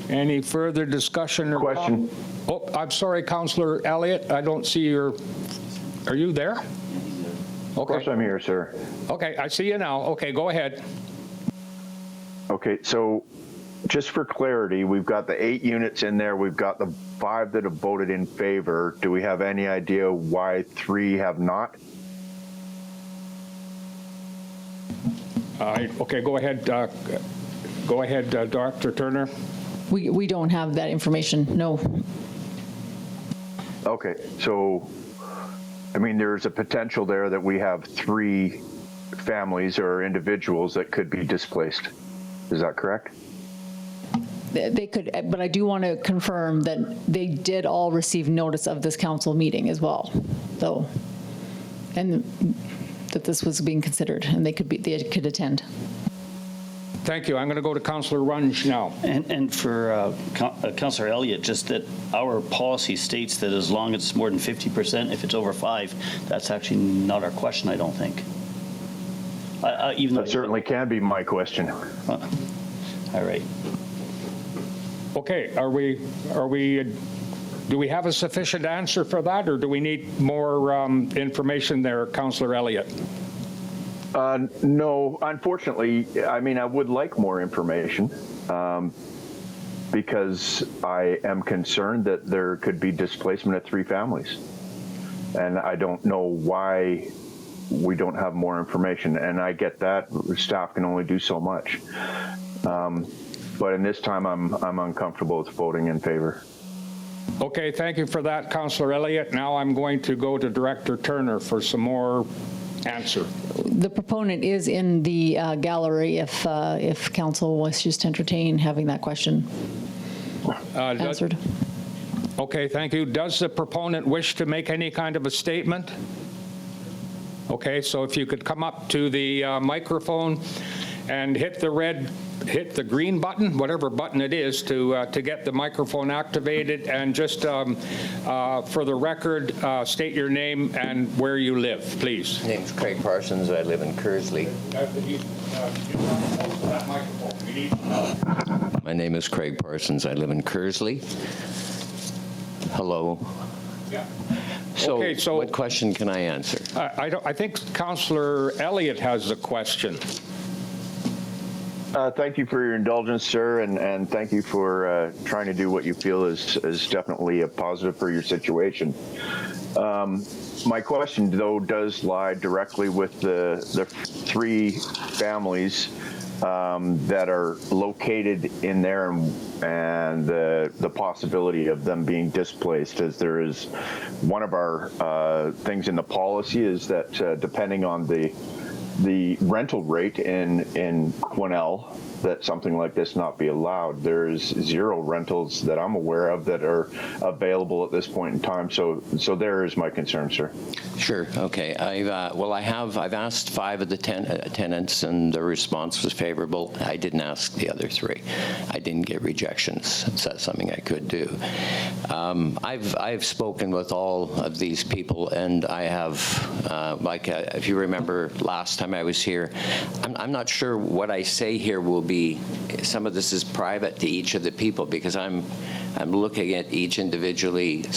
Any further discussion or question? Oh, I'm sorry, Councillor Elliott. I don't see your. Are you there? Okay. Of course I'm here, sir. Okay, I see you now. Okay, go ahead. Okay, so just for clarity, we've got the 8 units in there. We've got the 5 that have voted in favor. Do we have any idea why 3 have not? Okay, go ahead. Go ahead, Dr. Turner. We don't have that information, no. Okay, so, there's a potential there that we have 3 families or individuals that could be displaced. Is that correct? They could, but I do want to confirm that they did all receive notice of this council meeting as well, though, and that this was being considered, and they could attend. Thank you. I'm going to go to Councillor Runge now. And for Councillor Elliott, just that our policy states that as long as it's more than 50%, if it's over 5, that's actually not our question, I don't think. Even though That certainly can be my question. All right. Okay, do we have a sufficient answer for that, or do we need more information there, Councillor Elliott? No, unfortunately, I mean, I would like more information because I am concerned that there could be displacement of 3 families. And I don't know why we don't have more information. And I get that staff can only do so much. But in this time, I'm uncomfortable with voting in favor. Okay, thank you for that, Councillor Elliott. Now I'm going to go to Director Turner for some more answer. The proponent is in the gallery if council wishes to entertain having that question answered. Okay, thank you. Does the proponent wish to make any kind of a statement? Okay, so if you could come up to the microphone and hit the green button, whatever button it is, to get the microphone activated, and just for the record, state your name and where you live, please. My name's Craig Parsons. I live in Kersley. My name is Craig Parsons. I live in Kersley. Hello. Yeah. So, okay, so what question can I answer? I think Councillor Elliott has a question. Thank you for your indulgence, sir, and thank you for trying to do what you feel is definitely a positive for your situation. My question, though, does lie directly with the 3 families that are located in there and the possibility of them being displaced, as there is one of our things in the policy is that depending on the rental rate in Quesnel, that something like this not be allowed. There's 0 rentals that I'm aware of that are available at this point in time. So there is my concern, sir. Sure. Okay. I've asked 5 of the tenants, and the response was favorable. I didn't ask the other 3. I didn't get rejections. So that's something I could do. I've spoken with all of these people, and I have, if you remember last time I was here, I'm not sure what I say here will be. Some of this is private to each of the people, because I'm looking at each individual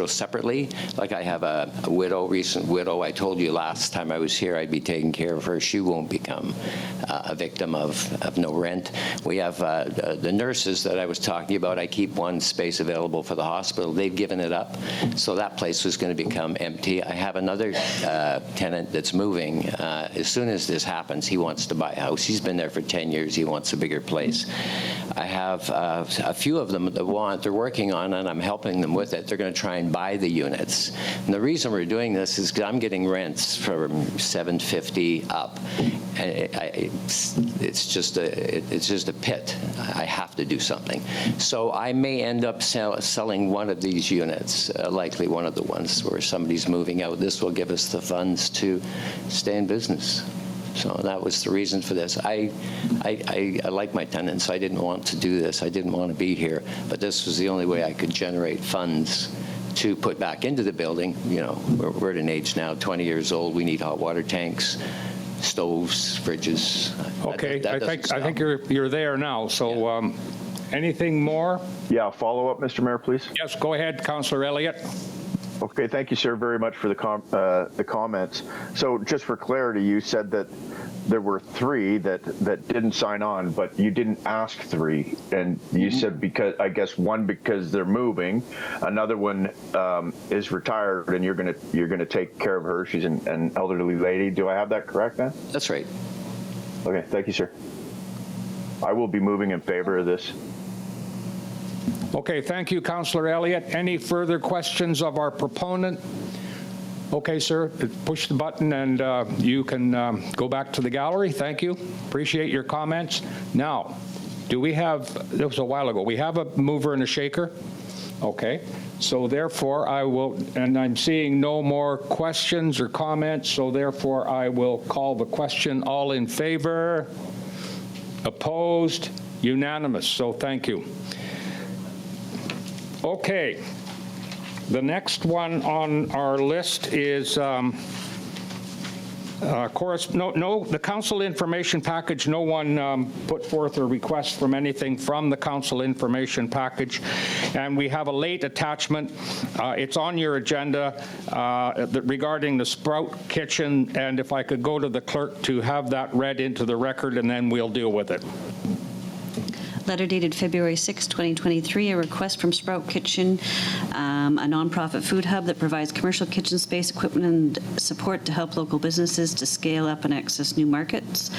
separately. Like I have a recent widow. I told you last time I was here I'd be taking care of her. She won't become a victim of no rent. We have the nurses that I was talking about. I keep one space available for the hospital. They've given it up, so that place was going to become empty. I have another tenant that's moving. As soon as this happens, he wants to buy a house. He's been there for 10 years. He wants a bigger place. I have a few of them that they're working on, and I'm helping them with it. They're going to try and buy the units. And the reason we're doing this is because I'm getting rents from $750 up. It's just a pit. I have to do something. So I may end up selling one of these units, likely one of the ones where somebody's moving out. This will give us the funds to stay in business. So that was the reason for this. I like my tenants. I didn't want to do this. I didn't want to be here. But this was the only way I could generate funds to put back into the building. You know, we're at an age now, 20 years old. We need hot water tanks, stoves, fridges. Okay, I think you're there now. So anything more? Yeah, follow up, Mr. Mayor, please. Yes, go ahead, Councillor Elliott. Okay, thank you, sir, very much for the comments. So just for clarity, you said that there were 3 that didn't sign on, but you didn't ask 3, and you said because I guess one because they're moving, another one is retired, and you're gonna take care of her. She's an elderly lady. Do I have that correct then? That's right. Okay, thank you, sir. I will be moving in favor of this. Okay, thank you, Councillor Elliott. Any further questions of our proponent? Okay, sir, push the button and you can go back to the gallery. Thank you. Appreciate your comments. Now, do we have, that was a while ago, we have a mover and a shaker? Okay, so therefore I will, and I'm seeing no more questions or comments, so therefore I will call the question. All in favor? Opposed? Unanimous. So thank you. Okay. The next one on our list is the council information package. No one put forth a request from anything from the council information package. And we have a late attachment. It's on your agenda regarding the Sprout Kitchen. And if I could go to the clerk to have that read into the record, and then we'll deal with it. Letter dated February 6, 2023, a request from Sprout Kitchen, a nonprofit food hub that provides commercial kitchen space, equipment, and support to help local businesses to scale up and access new markets.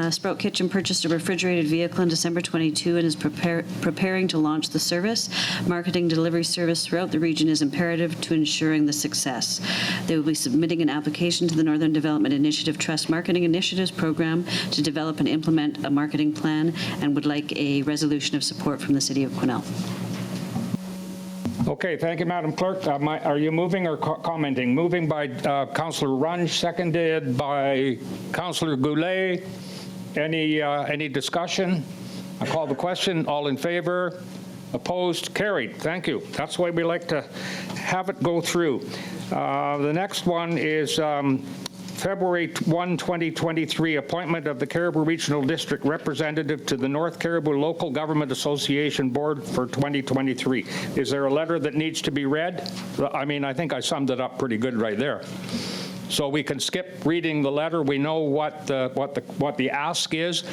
Sprout Kitchen purchased a refrigerated vehicle in December 22 and is preparing to launch the service. Marketing delivery service throughout the region is imperative to ensuring the success. They will be submitting an application to the Northern Development Initiative Trust Marketing Initiatives Program to develop and implement a marketing plan and would like a resolution of support from the City of Quesnel. Okay, thank you, Madam Clerk. Are you moving or commenting? Moving by Councillor Runge, seconded by Councillor Goulet. Any discussion? I call the question. All in favor? Opposed? Carried. Thank you. That's the way we like to have it go through. The next one is February 1, 2023, appointment of the Cariboo Regional District Representative to the North Cariboo Local Government Association Board for 2023. Is there a letter that needs to be read? I mean, I think I summed it up pretty good right there. So we can skip reading the letter. We know what the ask is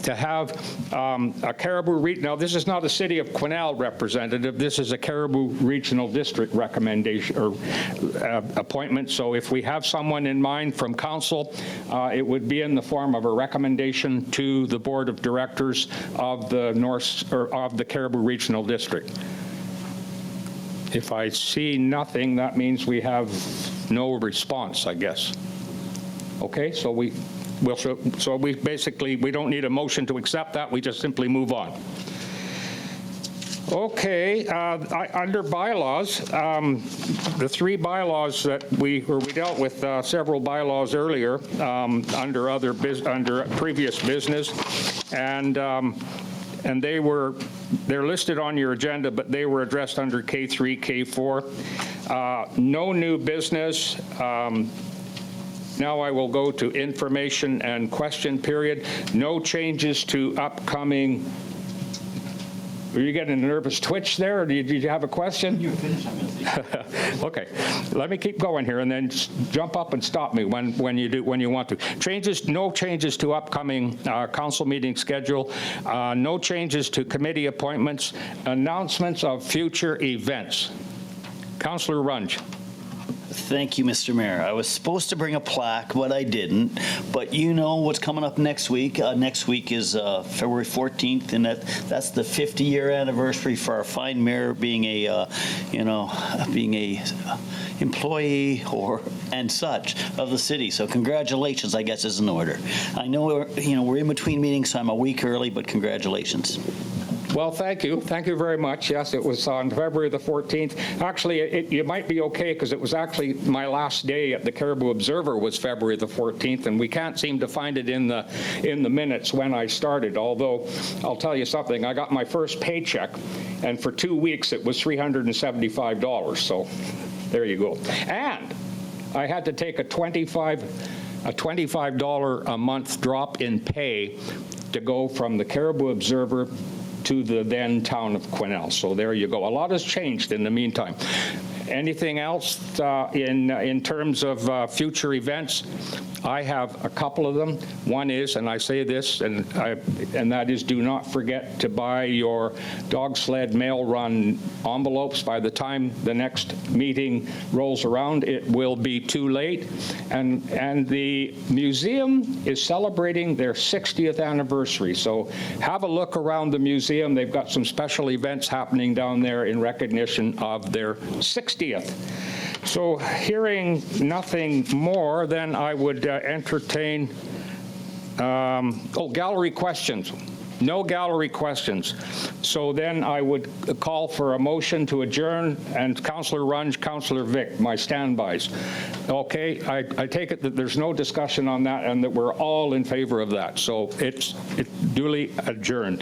to have a Cariboo. Now, this is not a City of Quesnel representative. This is a Cariboo Regional District recommendation or appointment. So if we have someone in mind from council, it would be in the form of a recommendation to the Board of Directors of the Cariboo Regional District. If I see nothing, that means we have no response, I guess. Okay, so we basically, we don't need a motion to accept that. We just simply move on. Okay, under bylaws, the three bylaws that we dealt with several bylaws earlier under previous business, and they're listed on your agenda, but they were addressed under K3, K4. No new business. Now I will go to information and question period. No changes to upcoming. Were you getting a nervous twitch there, or did you have a question? You finished. Okay, let me keep going here, and then jump up and stop me when you want to. No changes to upcoming council meeting schedule. No changes to committee appointments. Announcements of future events. Councillor Runge. Thank you, Mr. Mayor. I was supposed to bring a plaque, but I didn't. But you know what's coming up next week. Next week is February 14th, and that's the 50-year anniversary for our fine mayor being a employee and such of the city. So congratulations, I guess, is in order. I know we're in between meetings, so I'm a week early, but congratulations. Well, thank you. Thank you very much. Yes, it was on February the 14th. Actually, you might be okay because it was actually my last day at the Cariboo Observer was February the 14th, and we can't seem to find it in the minutes when I started. Although, I'll tell you something, I got my first paycheck, and for 2 weeks it was $375. So there you go. And I had to take a $25 a month drop in pay to go from the Cariboo Observer to the then town of Quesnel. So there you go. A lot has changed in the meantime. Anything else in terms of future events? I have a couple of them. One is, and I say this, and that is, do not forget to buy your dog sled mail run envelopes. By the time the next meeting rolls around, it will be too late. And the museum is celebrating their 60th anniversary. So have a look around the museum. They've got some special events happening down there in recognition of their 60th. So hearing nothing more, then I would entertain, gallery questions. No gallery questions. So then I would call for a motion to adjourn, and Councillor Runge, Councillor Vic, my standbys. Okay, I take it that there's no discussion on that and that we're all in favor of that. So it's duly adjourned.